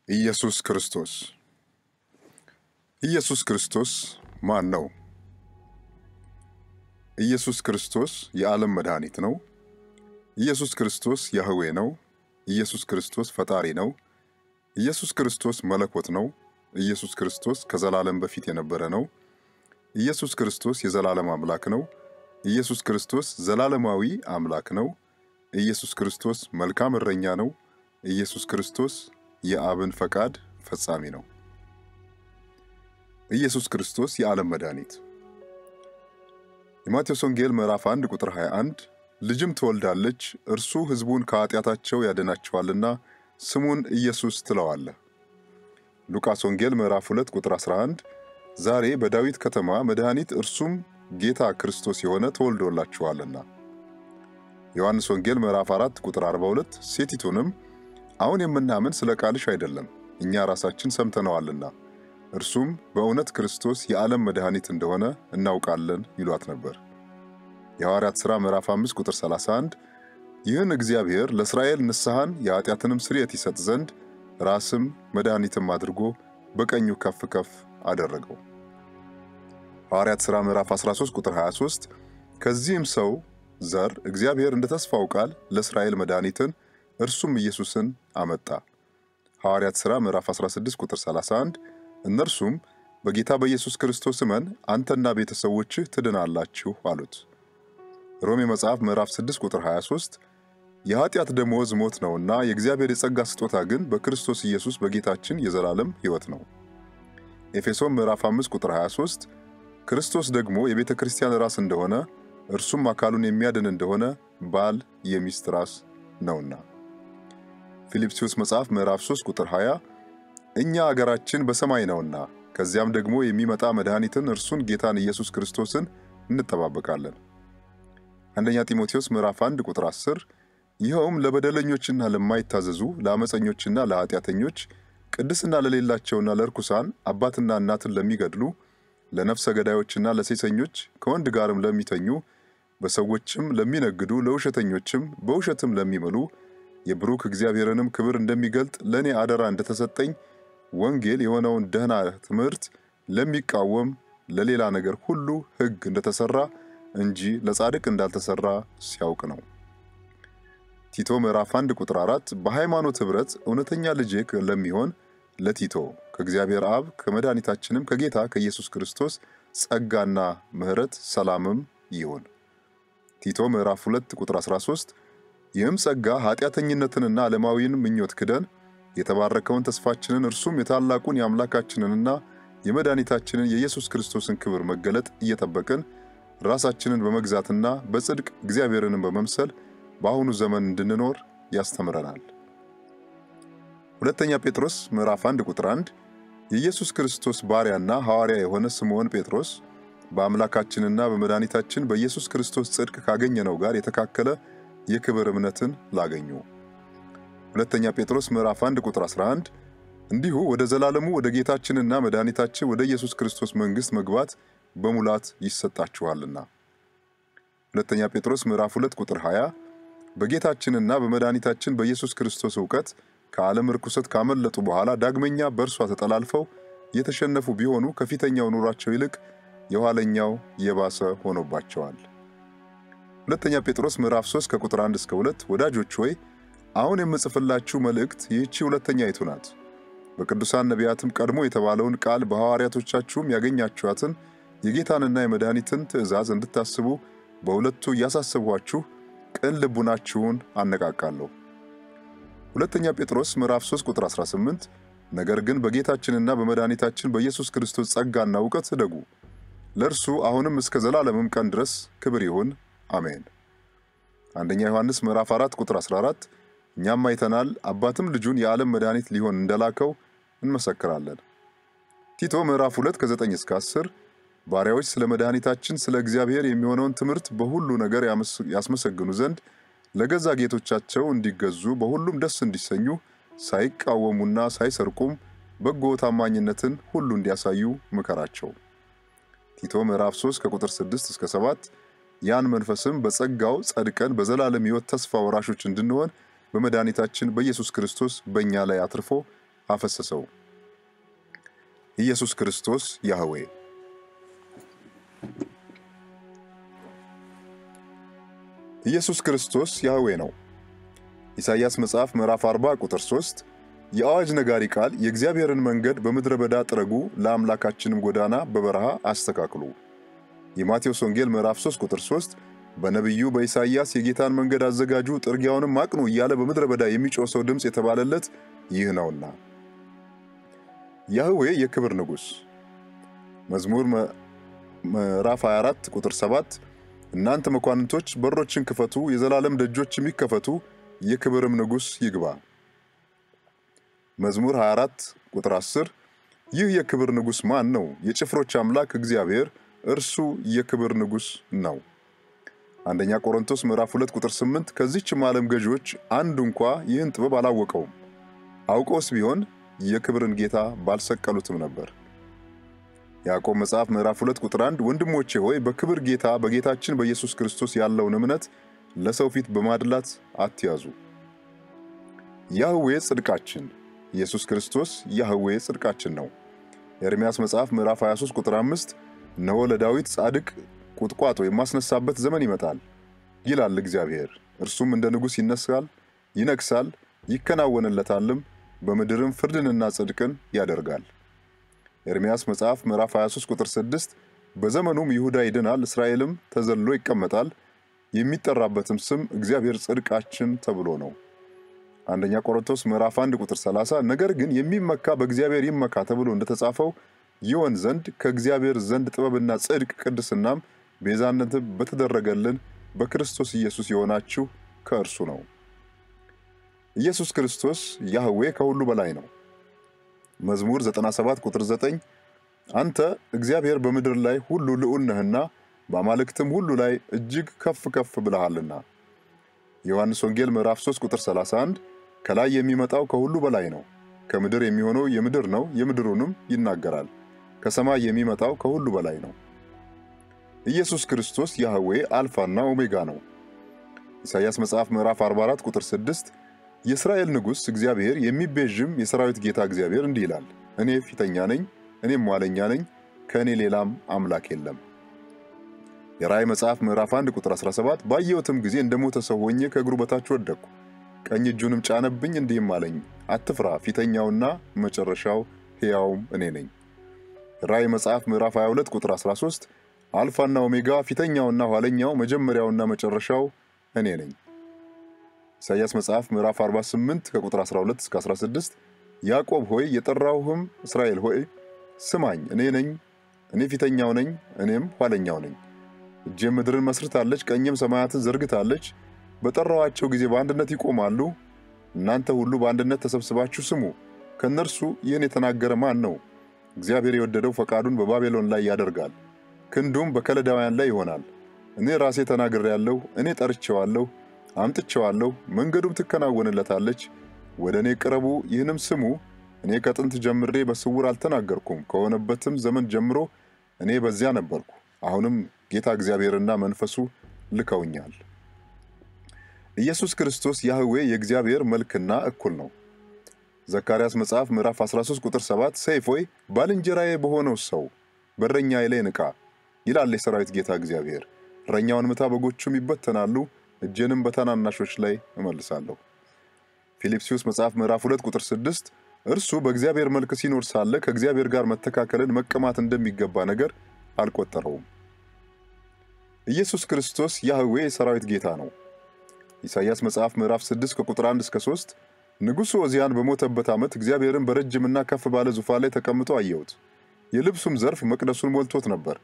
ኢየሱስ ክርስቶስ ኢየሱስ ክርስቶስ ማን ነው? ኢየሱስ ክርስቶስ የዓለም መድኃኒት ነው። ኢየሱስ ክርስቶስ ያህዌ ነው። ኢየሱስ ክርስቶስ ፈጣሪ ነው። ኢየሱስ ክርስቶስ መለኮት ነው። ኢየሱስ ክርስቶስ ከዘላለም በፊት የነበረ ነው። ኢየሱስ ክርስቶስ የዘላለም አምላክ ነው። ኢየሱስ ክርስቶስ ዘላለማዊ አምላክ ነው። ኢየሱስ ክርስቶስ መልካም እረኛ ነው። ኢየሱስ ክርስቶስ የአብን ፈቃድ ፈጻሚ ነው። ኢየሱስ ክርስቶስ የዓለም መድኃኒት። የማቴዎስ ወንጌል ምዕራፍ 1 ቁጥር 21 ልጅም ትወልዳለች፣ እርሱ ሕዝቡን ከኃጢአታቸው ያድናቸዋልና ስሙን ኢየሱስ ትለዋለህ። ሉቃስ ወንጌል ምዕራፍ 2 ቁጥር 11 ዛሬ በዳዊት ከተማ መድኃኒት እርሱም ጌታ ክርስቶስ የሆነ ተወልዶላችኋልና። ዮሐንስ ወንጌል ምዕራፍ 4 ቁጥር 42 ሴቲቱንም አሁን የምናምን ስለ ቃልሽ አይደለም፣ እኛ ራሳችን ሰምተነዋልና እርሱም በእውነት ክርስቶስ የዓለም መድኃኒት እንደሆነ እናውቃለን ይሏት ነበር። የሐዋርያት ሥራ ምዕራፍ 5 ቁጥር 31 ይህን እግዚአብሔር ለእስራኤል ንስሐን የኃጢአትንም ስርየት ይሰጥ ዘንድ ራስም መድኃኒትም አድርጎ በቀኙ ከፍ ከፍ አደረገው። ሐዋርያት ሥራ ምዕራፍ 13 ቁጥር 23 ከዚህም ሰው ዘር እግዚአብሔር እንደ ተስፋው ቃል ለእስራኤል መድኃኒትን እርሱም ኢየሱስን አመጣ። ሐዋርያት ሥራ ምዕራፍ 16 ቁጥር 31 እነርሱም በጌታ በኢየሱስ ክርስቶስ እመን አንተና ቤተሰቦችህ ትድናላችሁ አሉት። ሮሜ መጽሐፍ ምዕራፍ 6 ቁጥር 23 የኃጢአት ደመወዝ ሞት ነውና የእግዚአብሔር የጸጋ ስጦታ ግን በክርስቶስ ኢየሱስ በጌታችን የዘላለም ሕይወት ነው። ኤፌሶን ምዕራፍ 5 ቁጥር 23 ክርስቶስ ደግሞ የቤተ ክርስቲያን ራስ እንደሆነ እርሱም አካሉን የሚያድን እንደሆነ ባል የሚስት ራስ ነውና። ፊልጵስዩስ መጽሐፍ ምዕራፍ 3 ቁጥር 20 እኛ አገራችን በሰማይ ነውና ከዚያም ደግሞ የሚመጣ መድኃኒትን እርሱን ጌታን ኢየሱስ ክርስቶስን እንጠባበቃለን። አንደኛ ጢሞቴዎስ ምዕራፍ 1 ቁጥር 10 ይኸውም ለበደለኞችና ለማይታዘዙ ለአመፀኞችና ለኃጢአተኞች ቅድስና ለሌላቸውና ለርኩሳን አባትና እናትን ለሚገድሉ ለነፍሰ ገዳዮችና ለሴሰኞች ከወንድ ጋርም ለሚተኙ በሰዎችም ለሚነግዱ ለውሸተኞችም በውሸትም ለሚምሉ የብሩክ እግዚአብሔርንም ክብር እንደሚገልጥ ለእኔ አደራ እንደተሰጠኝ ወንጌል የሆነውን ደህና ትምህርት ለሚቃወም ለሌላ ነገር ሁሉ ሕግ እንደተሰራ እንጂ ለጻድቅ እንዳልተሰራ ሲያውቅ ነው። ቲቶ ምዕራፍ 1 ቁጥር 4 በሃይማኖት ኅብረት እውነተኛ ልጅ ለሚሆን ለቲቶ ከእግዚአብሔር አብ ከመድኃኒታችንም ከጌታ ከኢየሱስ ክርስቶስ ጸጋና ምሕረት ሰላምም ይሁን። ቲቶ ምዕራፍ 2 ቁጥር 13 ይህም ጸጋ ኃጢአተኝነትንና ዓለማዊን ምኞት ክደን የተባረከውን ተስፋችንን እርሱም የታላቁን የአምላካችንንና የመድኃኒታችንን የኢየሱስ ክርስቶስን ክብር መገለጥ እየጠበቅን ራሳችንን በመግዛትና በጽድቅ እግዚአብሔርንም በመምሰል በአሁኑ ዘመን እንድንኖር ያስተምረናል። ሁለተኛ ጴጥሮስ ምዕራፍ 1 ቁጥር 1 የኢየሱስ ክርስቶስ ባሪያና ሐዋርያ የሆነ ስምዖን ጴጥሮስ በአምላካችንና በመድኃኒታችን በኢየሱስ ክርስቶስ ጽድቅ ካገኘነው ጋር የተካከለ የክብር እምነትን ላገኙ። ሁለተኛ ጴጥሮስ ምዕራፍ 1 ቁጥር 11 እንዲሁ ወደ ዘላለሙ ወደ ጌታችንና መድኃኒታችን ወደ ኢየሱስ ክርስቶስ መንግሥት መግባት በሙላት ይሰጣችኋልና። ሁለተኛ ጴጥሮስ ምዕራፍ 2 ቁጥር 20 በጌታችንና በመድኃኒታችን በኢየሱስ ክርስቶስ ዕውቀት ከዓለም ርኩሰት ካመለጡ በኋላ ዳግመኛ በእርሷ ተጠላልፈው የተሸነፉ ቢሆኑ ከፊተኛው ኑሯቸው ይልቅ የኋለኛው የባሰ ሆኖባቸዋል። ሁለተኛ ጴጥሮስ ምዕራፍ 3 ከቁጥር 1 እስከ 2 ወዳጆች ሆይ አሁን የምጽፍላችሁ መልእክት ይህቺ ሁለተኛይቱ ናት። በቅዱሳን ነቢያትም ቀድሞ የተባለውን ቃል በሐዋርያቶቻችሁም ያገኛችኋትን የጌታንና የመድኃኒትን ትእዛዝ እንድታስቡ በሁለቱ እያሳሰብኋችሁ ቅን ልቡናችሁን አነቃቃለሁ። ሁለተኛ ጴጥሮስ ምዕራፍ 3 ቁጥር 18 ነገር ግን በጌታችንና በመድኃኒታችን በኢየሱስ ክርስቶስ ጸጋና ዕውቀት እደጉ፣ ለእርሱ አሁንም እስከ ዘላለምም ቀን ድረስ ክብር ይሁን አሜን። አንደኛ ዮሐንስ ምዕራፍ 4 ቁጥር 14 እኛም አይተናል አባትም ልጁን የዓለም መድኃኒት ሊሆን እንደላከው እንመሰክራለን። ቲቶ ምዕራፍ 2 ከ9 እስከ 10 ባሪያዎች ስለ መድኃኒታችን ስለ እግዚአብሔር የሚሆነውን ትምህርት በሁሉ ነገር ያስመሰግኑ ዘንድ ለገዛ ጌቶቻቸው እንዲገዙ በሁሉም ደስ እንዲሰኙ ሳይቃወሙና ሳይሰርቁም በጎ ታማኝነትን ሁሉ እንዲያሳዩ ምከራቸው። ቲቶ ምዕራፍ 3 ከቁጥር 6 እስከ 7 ያን መንፈስም በጸጋው ጸድቀን በዘላለም ሕይወት ተስፋ ወራሾች እንድንሆን በመድኃኒታችን በኢየሱስ ክርስቶስ በእኛ ላይ አትርፎ አፈሰሰው። ኢየሱስ ክርስቶስ ያህዌ። ኢየሱስ ክርስቶስ ያህዌ ነው። ኢሳይያስ መጽሐፍ ምዕራፍ 40 ቁጥር 3 የአዋጅ ነጋሪ ቃል የእግዚአብሔርን መንገድ በምድረ በዳ ጥረጉ፣ ለአምላካችንም ጎዳና በበረሃ አስተካክሉ። የማቴዎስ ወንጌል ምዕራፍ 3 ቁጥር 3 በነቢዩ በኢሳይያስ የጌታን መንገድ አዘጋጁ፣ ጥርጊያውንም አቅኑ እያለ በምድረ በዳ የሚጮህ ሰው ድምፅ የተባለለት ይህ ነውና። ያህዌ የክብር ንጉሥ። መዝሙር ምዕራፍ 24 ቁጥር 7 እናንተ መኳንንቶች በሮችን ክፈቱ፣ የዘላለም ደጆች የሚከፈቱ፣ የክብርም ንጉሥ ይግባ። መዝሙር 24 ቁጥር 10 ይህ የክብር ንጉሥ ማን ነው? የጭፍሮች አምላክ እግዚአብሔር እርሱ የክብር ንጉሥ ነው። አንደኛ ቆሮንቶስ ምዕራፍ 2 ቁጥር 8 ከዚህችም ዓለም ገዢዎች አንዱ እንኳ ይህን ጥበብ አላወቀውም፣ አውቀውስ ቢሆን የክብርን ጌታ ባልሰቀሉትም ነበር። ያዕቆብ መጽሐፍ ምዕራፍ 2 ቁጥር 1 ወንድሞቼ ሆይ በክብር ጌታ በጌታችን በኢየሱስ ክርስቶስ ያለውን እምነት ለሰው ፊት በማድላት አትያዙ። ያህዌ ጽድቃችን። ኢየሱስ ክርስቶስ ያህዌ ጽድቃችን ነው። ኤርምያስ መጽሐፍ ምዕራፍ 23 ቁጥር 5 እነሆ ለዳዊት ጻድቅ ቁጥቋጦ የማስነሳበት ዘመን ይመጣል ይላል እግዚአብሔር። እርሱም እንደ ንጉሥ ይነሳል፣ ይነግሣል፣ ይከናወንለታልም፣ በምድርም ፍርድንና ጽድቅን ያደርጋል። ኤርምያስ መጽሐፍ ምዕራፍ 23 ቁጥር 6 በዘመኑም ይሁዳ ይድናል፣ እስራኤልም ተዘልሎ ይቀመጣል፣ የሚጠራበትም ስም እግዚአብሔር ጽድቃችን ተብሎ ነው። አንደኛ ቆሮንቶስ ምዕራፍ 1 ቁጥር 30 ነገር ግን የሚመካ በእግዚአብሔር ይመካ ተብሎ እንደተጻፈው ይሆን ዘንድ ከእግዚአብሔር ዘንድ ጥበብና ጽድቅ ቅድስናም ቤዛነትም በተደረገልን በክርስቶስ ኢየሱስ የሆናችሁ ከእርሱ ነው። ኢየሱስ ክርስቶስ ያህዌ ከሁሉ በላይ ነው። መዝሙር 97 ቁጥር 9 አንተ እግዚአብሔር በምድር ላይ ሁሉ ልዑል ነህና በአማልክትም ሁሉ ላይ እጅግ ከፍ ከፍ ብለሃልና። ዮሐንስ ወንጌል ምዕራፍ 3 ቁጥር 31 ከላይ የሚመጣው ከሁሉ በላይ ነው፣ ከምድር የሚሆነው የምድር ነው፣ የምድሩንም ይናገራል። ከሰማይ የሚመጣው ከሁሉ በላይ ነው። ኢየሱስ ክርስቶስ ያህዌ አልፋና ኦሜጋ ነው። ኢሳይያስ መጽሐፍ ምዕራፍ 44 ቁጥር 6 የእስራኤል ንጉሥ እግዚአብሔር የሚቤዥም የሰራዊት ጌታ እግዚአብሔር እንዲህ ይላል፣ እኔ ፊተኛ ነኝ፣ እኔም ኋለኛ ነኝ፣ ከእኔ ሌላም አምላክ የለም። የራእይ መጽሐፍ ምዕራፍ 1 ቁጥር 17 ባየሁትም ጊዜ እንደሞተ ሰው ሆኜ ከእግሩ በታች ወደቅሁ፣ ቀኝ እጁንም ጫነብኝ፣ እንዲህም አለኝ፣ አትፍራ፣ ፊተኛውና መጨረሻው ሕያውም እኔ ነኝ። የራእይ መጽሐፍ ምዕራፍ 22 ቁጥር 13 አልፋና ኦሜጋ፣ ፊተኛውና ኋለኛው፣ መጀመሪያውና መጨረሻው እኔ ነኝ። ኢሳይያስ መጽሐፍ ምዕራፍ 48 ከቁጥር 12 እስከ 16 ያዕቆብ ሆይ የጠራሁህም እስራኤል ሆይ ስማኝ፣ እኔ ነኝ፣ እኔ ፊተኛው ነኝ፣ እኔም ኋለኛው ነኝ። እጄም ምድርን መስርታለች፣ ቀኝም ሰማያትን ዘርግታለች። በጠራኋቸው ጊዜ በአንድነት ይቆማሉ። እናንተ ሁሉ በአንድነት ተሰብስባችሁ ስሙ። ከእነርሱ ይህን የተናገረ ማን ነው? እግዚአብሔር የወደደው ፈቃዱን በባቢሎን ላይ ያደርጋል፣ ክንዱም በከለዳውያን ላይ ይሆናል። እኔ ራሴ ተናግሬአለሁ፣ እኔ ጠርቼዋለሁ፣ አምጥቼዋለሁ፣ መንገዱም ትከናወንለታለች። ወደ እኔ ቅረቡ፣ ይህንም ስሙ። እኔ ከጥንት ጀምሬ በስውር አልተናገርኩም፣ ከሆነበትም ዘመን ጀምሮ እኔ በዚያ ነበርኩ። አሁንም ጌታ እግዚአብሔርና መንፈሱ ልከውኛል። ኢየሱስ ክርስቶስ ያህዌ የእግዚአብሔር መልክና እኩል ነው። ዘካርያስ መጽሐፍ ምዕራፍ 13 ቁጥር 7 ሰይፍ ሆይ ባልንጀራዬ በሆነው ሰው በእረኛዬ ላይ ንቃ ይላል የሰራዊት ጌታ እግዚአብሔር። እረኛውን ምታ፣ በጎቹም ይበተናሉ፣ እጄንም በታናናሾች ላይ እመልሳለሁ። ፊልጵስዩስ መጽሐፍ ምዕራፍ 2 ቁጥር 6 እርሱ በእግዚአብሔር መልክ ሲኖር ሳለ ከእግዚአብሔር ጋር መተካከልን መቀማት እንደሚገባ ነገር አልቆጠረውም። ኢየሱስ ክርስቶስ ያህዌ የሰራዊት ጌታ ነው። ኢሳይያስ መጽሐፍ ምዕራፍ 6 ከቁጥር 1 እስከ 3 ንጉሡ ዖዝያን በሞተበት ዓመት እግዚአብሔርን በረጅምና ከፍ ባለ ዙፋን ላይ ተቀምጦ አየሁት። የልብሱም ዘርፍ መቅደሱን ሞልቶት ነበር።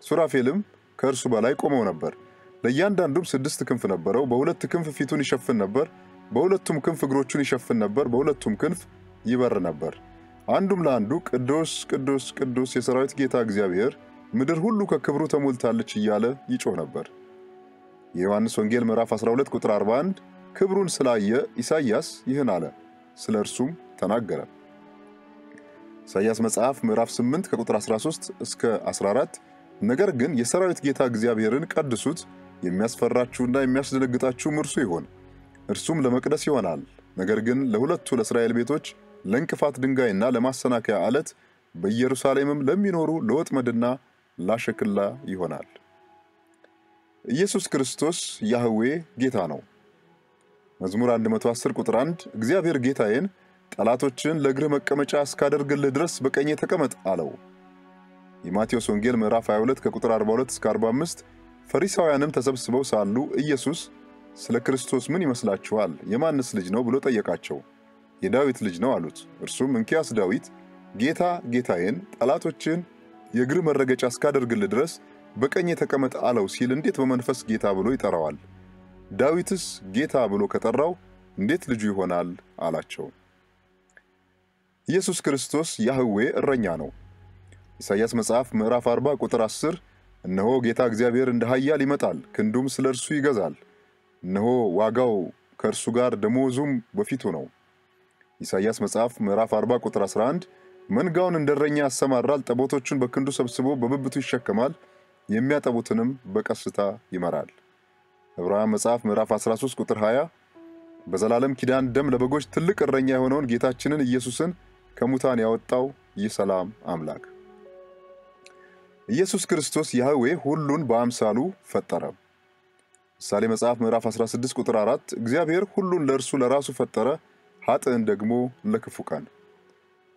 ሱራፌልም ከእርሱ በላይ ቆመው ነበር። ለእያንዳንዱም 6 ክንፍ ነበረው። በሁለት ክንፍ ፊቱን ይሸፍን ነበር፣ በሁለቱም ክንፍ እግሮቹን ይሸፍን ነበር፣ በሁለቱም ክንፍ ይበር ነበር። አንዱም ለአንዱ ቅዱስ ቅዱስ ቅዱስ የሰራዊት ጌታ እግዚአብሔር፣ ምድር ሁሉ ከክብሩ ተሞልታለች እያለ ይጮህ ነበር። የዮሐንስ ወንጌል ምዕራፍ 12 ቁጥር 41 ክብሩን ስላየ ኢሳይያስ ይህን አለ፣ ስለ እርሱም ተናገረ። ኢሳይያስ መጽሐፍ ምዕራፍ 8 ከቁጥር 13 እስከ 14 ነገር ግን የሰራዊት ጌታ እግዚአብሔርን ቀድሱት፣ የሚያስፈራችሁና የሚያስደነግጣችሁም እርሱ ይሆን፣ እርሱም ለመቅደስ ይሆናል። ነገር ግን ለሁለቱ ለእስራኤል ቤቶች ለእንቅፋት ድንጋይና ለማሰናከያ ዓለት፣ በኢየሩሳሌምም ለሚኖሩ ለወጥመድና ላሸክላ ይሆናል። ኢየሱስ ክርስቶስ ያህዌ ጌታ ነው። መዝሙር 110 ቁጥር 1 እግዚአብሔር ጌታዬን ጠላቶችን ለእግርህ መቀመጫ እስካደርግልህ ድረስ በቀኜ ተቀመጥ አለው። የማቴዎስ ወንጌል ምዕራፍ 22 ከቁጥር 42 እስከ 45 ፈሪሳውያንም ተሰብስበው ሳሉ ኢየሱስ ስለ ክርስቶስ ምን ይመስላችኋል? የማንስ ልጅ ነው ብሎ ጠየቃቸው። የዳዊት ልጅ ነው አሉት። እርሱም እንኪያስ ዳዊት ጌታ ጌታዬን ጠላቶችን የእግር መረገጫ እስካደርግልህ ድረስ በቀኜ ተቀመጥ አለው ሲል እንዴት በመንፈስ ጌታ ብሎ ይጠራዋል? ዳዊትስ ጌታ ብሎ ከጠራው እንዴት ልጁ ይሆናል አላቸው። ኢየሱስ ክርስቶስ ያህዌ እረኛ ነው። ኢሳይያስ መጽሐፍ ምዕራፍ 40 ቁጥር 10 እነሆ ጌታ እግዚአብሔር እንደ ኃያል ይመጣል፣ ክንዱም ስለ እርሱ ይገዛል። እነሆ ዋጋው ከእርሱ ጋር ደሞዙም በፊቱ ነው። ኢሳይያስ መጽሐፍ ምዕራፍ 40 ቁጥር 11 መንጋውን እንደ እረኛ ያሰማራል፣ ጠቦቶቹን በክንዱ ሰብስቦ በብብቱ ይሸከማል፣ የሚያጠቡትንም በቀስታ ይመራል። ዕብራውያን መጽሐፍ ምዕራፍ 13 ቁጥር 20 በዘላለም ኪዳን ደም ለበጎች ትልቅ እረኛ የሆነውን ጌታችንን ኢየሱስን ከሙታን ያወጣው ይህ ሰላም አምላክ ኢየሱስ ክርስቶስ ያህዌ ሁሉን በአምሳሉ ፈጠረ። ምሳሌ መጽሐፍ ምዕራፍ 16 ቁጥር 4 እግዚአብሔር ሁሉን ለእርሱ ለራሱ ፈጠረ፣ ኃጥእን ደግሞ ለክፉ ቀን።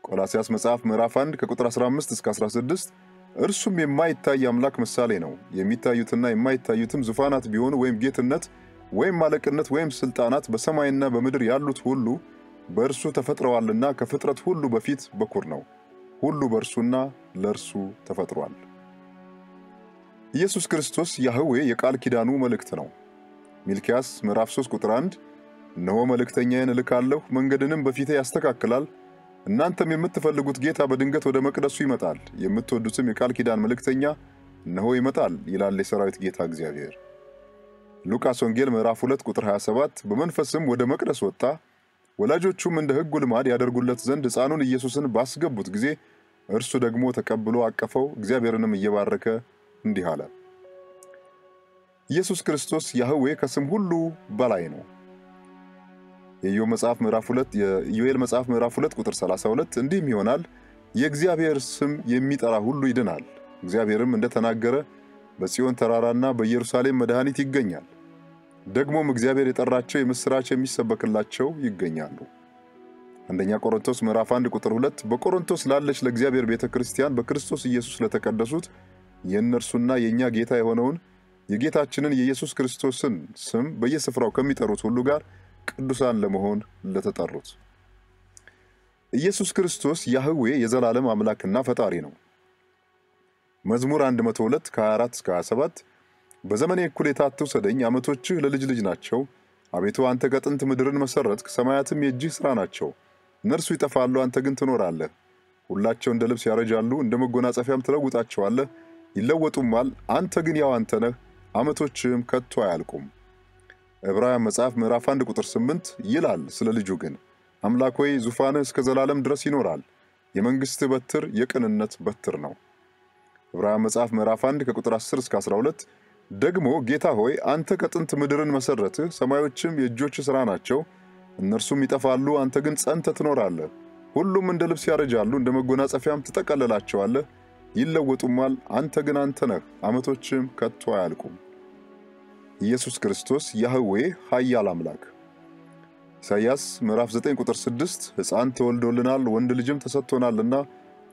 ቆላስያስ መጽሐፍ ምዕራፍ 1 ከቁጥር 15 እስከ 16 እርሱም የማይታይ አምላክ ምሳሌ ነው። የሚታዩትና የማይታዩትም ዙፋናት ቢሆኑ ወይም ጌትነት ወይም ማለቅነት ወይም ስልጣናት በሰማይና በምድር ያሉት ሁሉ በእርሱ ተፈጥረዋልና ከፍጥረት ሁሉ በፊት በኩር ነው። ሁሉ በእርሱና ለእርሱ ተፈጥሯል። ኢየሱስ ክርስቶስ ያህዌ የቃል ኪዳኑ መልእክት ነው። ሚልክያስ ምዕራፍ 3 ቁጥር 1 እነሆ መልእክተኛዬን እልካለሁ፣ መንገድንም በፊቴ ያስተካክላል። እናንተም የምትፈልጉት ጌታ በድንገት ወደ መቅደሱ ይመጣል፣ የምትወዱትም የቃል ኪዳን መልእክተኛ እነሆ ይመጣል ይላል የሰራዊት ጌታ እግዚአብሔር። ሉቃስ ወንጌል ምዕራፍ 2 ቁጥር 27 በመንፈስም ወደ መቅደስ ወጣ፣ ወላጆቹም እንደ ሕጉ ልማድ ያደርጉለት ዘንድ ሕፃኑን ኢየሱስን ባስገቡት ጊዜ እርሱ ደግሞ ተቀብሎ አቀፈው፣ እግዚአብሔርንም እየባረከ እንዲህ አለ። ኢየሱስ ክርስቶስ ያህዌ ከስም ሁሉ በላይ ነው። የኢዮኤል መጽሐፍ ምዕራፍ 2 ቁጥር 32 እንዲህም ይሆናል፣ የእግዚአብሔር ስም የሚጠራ ሁሉ ይድናል። እግዚአብሔርም እንደተናገረ በጽዮን ተራራና በኢየሩሳሌም መድኃኒት ይገኛል። ደግሞም እግዚአብሔር የጠራቸው የምስራች የሚሰበክላቸው ይገኛሉ። አንደኛ ቆሮንቶስ ምዕራፍ 1 ቁጥር 2 በቆሮንቶስ ላለች ለእግዚአብሔር ቤተክርስቲያን በክርስቶስ ኢየሱስ ለተቀደሱት የእነርሱና የኛ ጌታ የሆነውን የጌታችንን የኢየሱስ ክርስቶስን ስም በየስፍራው ከሚጠሩት ሁሉ ጋር ቅዱሳን ለመሆን ለተጠሩት። ኢየሱስ ክርስቶስ ያህዌ የዘላለም አምላክና ፈጣሪ ነው። መዝሙር 102 ከ24 እስከ 27 በዘመኔ እኩሌታ አትውሰደኝ፣ ዓመቶችህ ለልጅ ልጅ ናቸው። አቤቱ አንተ ከጥንት ምድርን መሰረትክ፣ ሰማያትም የእጅህ ሥራ ናቸው። እነርሱ ይጠፋሉ፣ አንተ ግን ትኖራለህ። ሁላቸው እንደ ልብስ ያረጃሉ፣ እንደ መጎናጸፊያም ትለውጣቸዋለህ። ይለወጡማል፣ አንተ ግን ያው አንተ ነህ፣ ዓመቶችህም ከቶ አያልቁም። ዕብራውያን መጽሐፍ ምዕራፍ 1 ቁጥር 8 ይላል ስለ ልጁ ግን አምላክ ሆይ ዙፋንህ እስከ ዘላለም ድረስ ይኖራል፣ የመንግሥትህ በትር የቅንነት በትር ነው። ዕብራውያን መጽሐፍ ምዕራፍ 1 ከቁጥር 10 እስከ 12 ደግሞ ጌታ ሆይ አንተ ከጥንት ምድርን መሰረትህ፣ ሰማዮችም የእጆችህ ሥራ ናቸው። እነርሱም ይጠፋሉ፣ አንተ ግን ጸንተህ ትኖራለህ። ሁሉም እንደ ልብስ ያረጃሉ፣ እንደ መጎናጸፊያም ትጠቀልላቸዋለህ። ይለወጡማል፣ አንተ ግን አንተ ነህ፣ ዓመቶችም ከቶ አያልቁም። ኢየሱስ ክርስቶስ ያህዌ ኃያል አምላክ። ኢሳይያስ ምዕራፍ 9 ቁጥር 6 ሕፃን ተወልዶልናል፣ ወንድ ልጅም ተሰጥቶናልና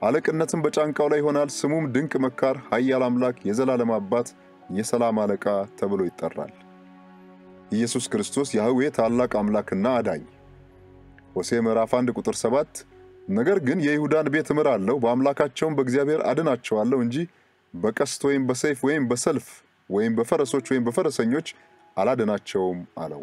አለቅነትም በጫንቃው ላይ ይሆናል፣ ስሙም ድንቅ መካር፣ ኃያል አምላክ፣ የዘላለም አባት፣ የሰላም አለቃ ተብሎ ይጠራል። ኢየሱስ ክርስቶስ ያህዌ ታላቅ አምላክና አዳኝ። ሆሴዕ ምዕራፍ 1 ቁጥር 7 ነገር ግን የይሁዳን ቤት እምራለሁ፣ በአምላካቸውም በእግዚአብሔር አድናቸዋለሁ እንጂ በቀስት ወይም በሰይፍ ወይም በሰልፍ ወይም በፈረሶች ወይም በፈረሰኞች አላድናቸውም አለው።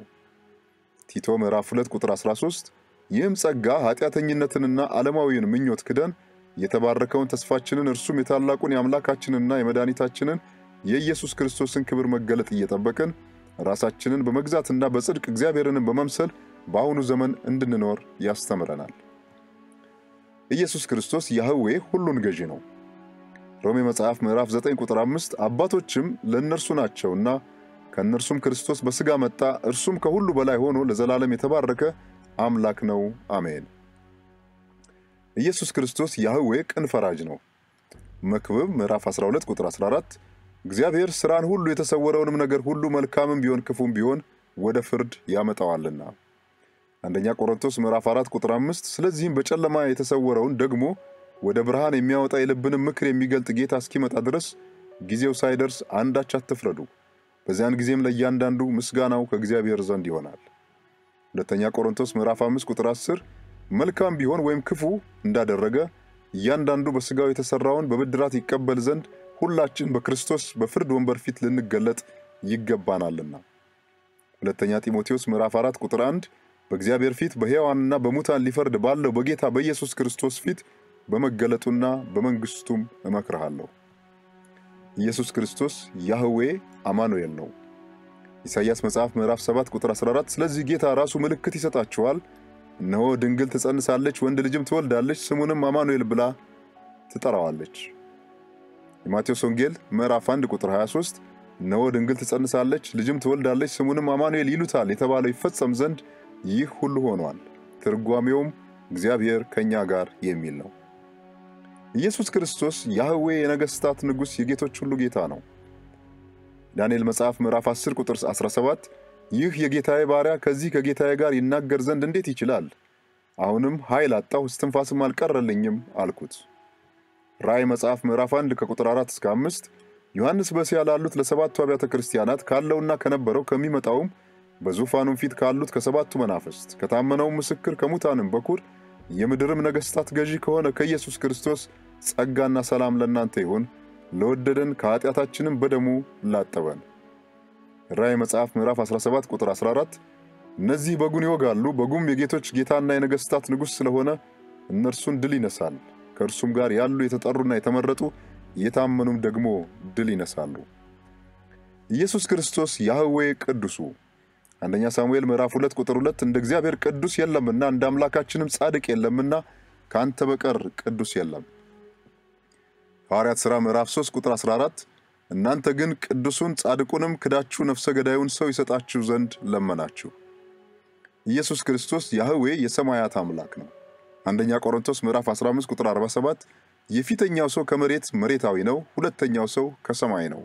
ቲቶ ምዕራፍ 2 ቁጥር 13 ይህም ጸጋ ኃጢአተኝነትንና ዓለማዊውን ምኞት ክደን የተባረከውን ተስፋችንን እርሱም የታላቁን የአምላካችንንና የመድኃኒታችንን የኢየሱስ ክርስቶስን ክብር መገለጥ እየጠበቅን ራሳችንን በመግዛትና በጽድቅ እግዚአብሔርንም በመምሰል በአሁኑ ዘመን እንድንኖር ያስተምረናል። ኢየሱስ ክርስቶስ ያህዌ ሁሉን ገዢ ነው። ሮሜ መጽሐፍ ምዕራፍ 9 ቁጥር 5 አባቶችም ለእነርሱ ናቸውና ከእነርሱም ክርስቶስ በሥጋ መጣ፣ እርሱም ከሁሉ በላይ ሆኖ ለዘላለም የተባረከ አምላክ ነው። አሜን። ኢየሱስ ክርስቶስ ያህዌ ቅን ፈራጅ ነው። መክብብ ምዕራፍ 12 ቁጥር 14 እግዚአብሔር ሥራን ሁሉ የተሰወረውንም ነገር ሁሉ መልካምም ቢሆን ክፉም ቢሆን ወደ ፍርድ ያመጣዋልና። አንደኛ ቆሮንቶስ ምዕራፍ 4 ቁጥር 5 ስለዚህም በጨለማ የተሰወረውን ደግሞ ወደ ብርሃን የሚያወጣ የልብንም ምክር የሚገልጥ ጌታ እስኪመጣ ድረስ ጊዜው ሳይደርስ አንዳች አትፍረዱ፣ በዚያን ጊዜም ለእያንዳንዱ ምስጋናው ከእግዚአብሔር ዘንድ ይሆናል። ሁለተኛ ቆሮንቶስ ምዕራፍ 5 ቁጥር 10 መልካም ቢሆን ወይም ክፉ እንዳደረገ እያንዳንዱ በሥጋው የተሠራውን በብድራት ይቀበል ዘንድ ሁላችን በክርስቶስ በፍርድ ወንበር ፊት ልንገለጥ ይገባናልና። ሁለተኛ ጢሞቴዎስ ምዕራፍ 4 ቁጥር 1 በእግዚአብሔር ፊት በሕያዋንና በሙታን ሊፈርድ ባለው በጌታ በኢየሱስ ክርስቶስ ፊት በመገለጡና በመንግሥቱም እመክርሃለሁ። ኢየሱስ ክርስቶስ ያህዌ አማኑኤል ነው። ኢሳይያስ መጽሐፍ ምዕራፍ 7 ቁጥር 14 ስለዚህ ጌታ ራሱ ምልክት ይሰጣችኋል፣ እነሆ ድንግል ትጸንሳለች፣ ወንድ ልጅም ትወልዳለች፣ ስሙንም አማኑኤል ብላ ትጠራዋለች። የማቴዎስ ወንጌል ምዕራፍ 1 ቁጥር 23 እነሆ ድንግል ትጸንሳለች፣ ልጅም ትወልዳለች፣ ስሙንም አማኑኤል ይሉታል የተባለው ይፈጸም ዘንድ ይህ ሁሉ ሆኗል። ትርጓሜውም እግዚአብሔር ከእኛ ጋር የሚል ነው። ኢየሱስ ክርስቶስ ያህዌ የነገሥታት ንጉሥ የጌቶች ሁሉ ጌታ ነው። ዳንኤል መጽሐፍ ምዕራፍ 10 ቁጥር 17 ይህ የጌታዬ ባሪያ ከዚህ ከጌታዬ ጋር ይናገር ዘንድ እንዴት ይችላል? አሁንም ኃይል አጣሁ፣ እስትንፋስም አልቀረልኝም አልኩት። ራእይ መጽሐፍ ምዕራፍ 1 ከቁጥር 4 እስከ 5 ዮሐንስ በእስያ ላሉት ለሰባቱ አብያተ ክርስቲያናት ካለውና ከነበረው ከሚመጣውም በዙፋኑም ፊት ካሉት ከሰባቱ መናፍስት ከታመነውም ምስክር ከሙታንም በኩር የምድርም ነገሥታት ገዢ ከሆነ ከኢየሱስ ክርስቶስ ጸጋና ሰላም ለእናንተ ይሁን፣ ለወደደን ከኃጢአታችንም በደሙ ላጠበን። ራእይ መጽሐፍ ምዕራፍ 17 ቁጥር 14 እነዚህ በጉን ይወጋሉ፣ በጉም የጌቶች ጌታና የነገሥታት ንጉሥ ስለሆነ እነርሱን ድል ይነሳል፣ ከእርሱም ጋር ያሉ የተጠሩና የተመረጡ የታመኑም ደግሞ ድል ይነሳሉ። ኢየሱስ ክርስቶስ ያህዌ ቅዱሱ አንደኛ ሳሙኤል ምዕራፍ 2 ቁጥር 2 እንደ እግዚአብሔር ቅዱስ የለምና እንደ አምላካችንም ጻድቅ የለምና ካንተ በቀር ቅዱስ የለም። ሐዋርያት ሥራ ምዕራፍ 3 ቁጥር 14 እናንተ ግን ቅዱሱን ጻድቁንም ክዳችሁ ነፍሰ ገዳዩን ሰው ይሰጣችሁ ዘንድ ለመናችሁ። ኢየሱስ ክርስቶስ ያህዌ የሰማያት አምላክ ነው። አንደኛ ቆሮንቶስ ምዕራፍ 15 ቁጥር 47 የፊተኛው ሰው ከመሬት መሬታዊ ነው፣ ሁለተኛው ሰው ከሰማይ ነው።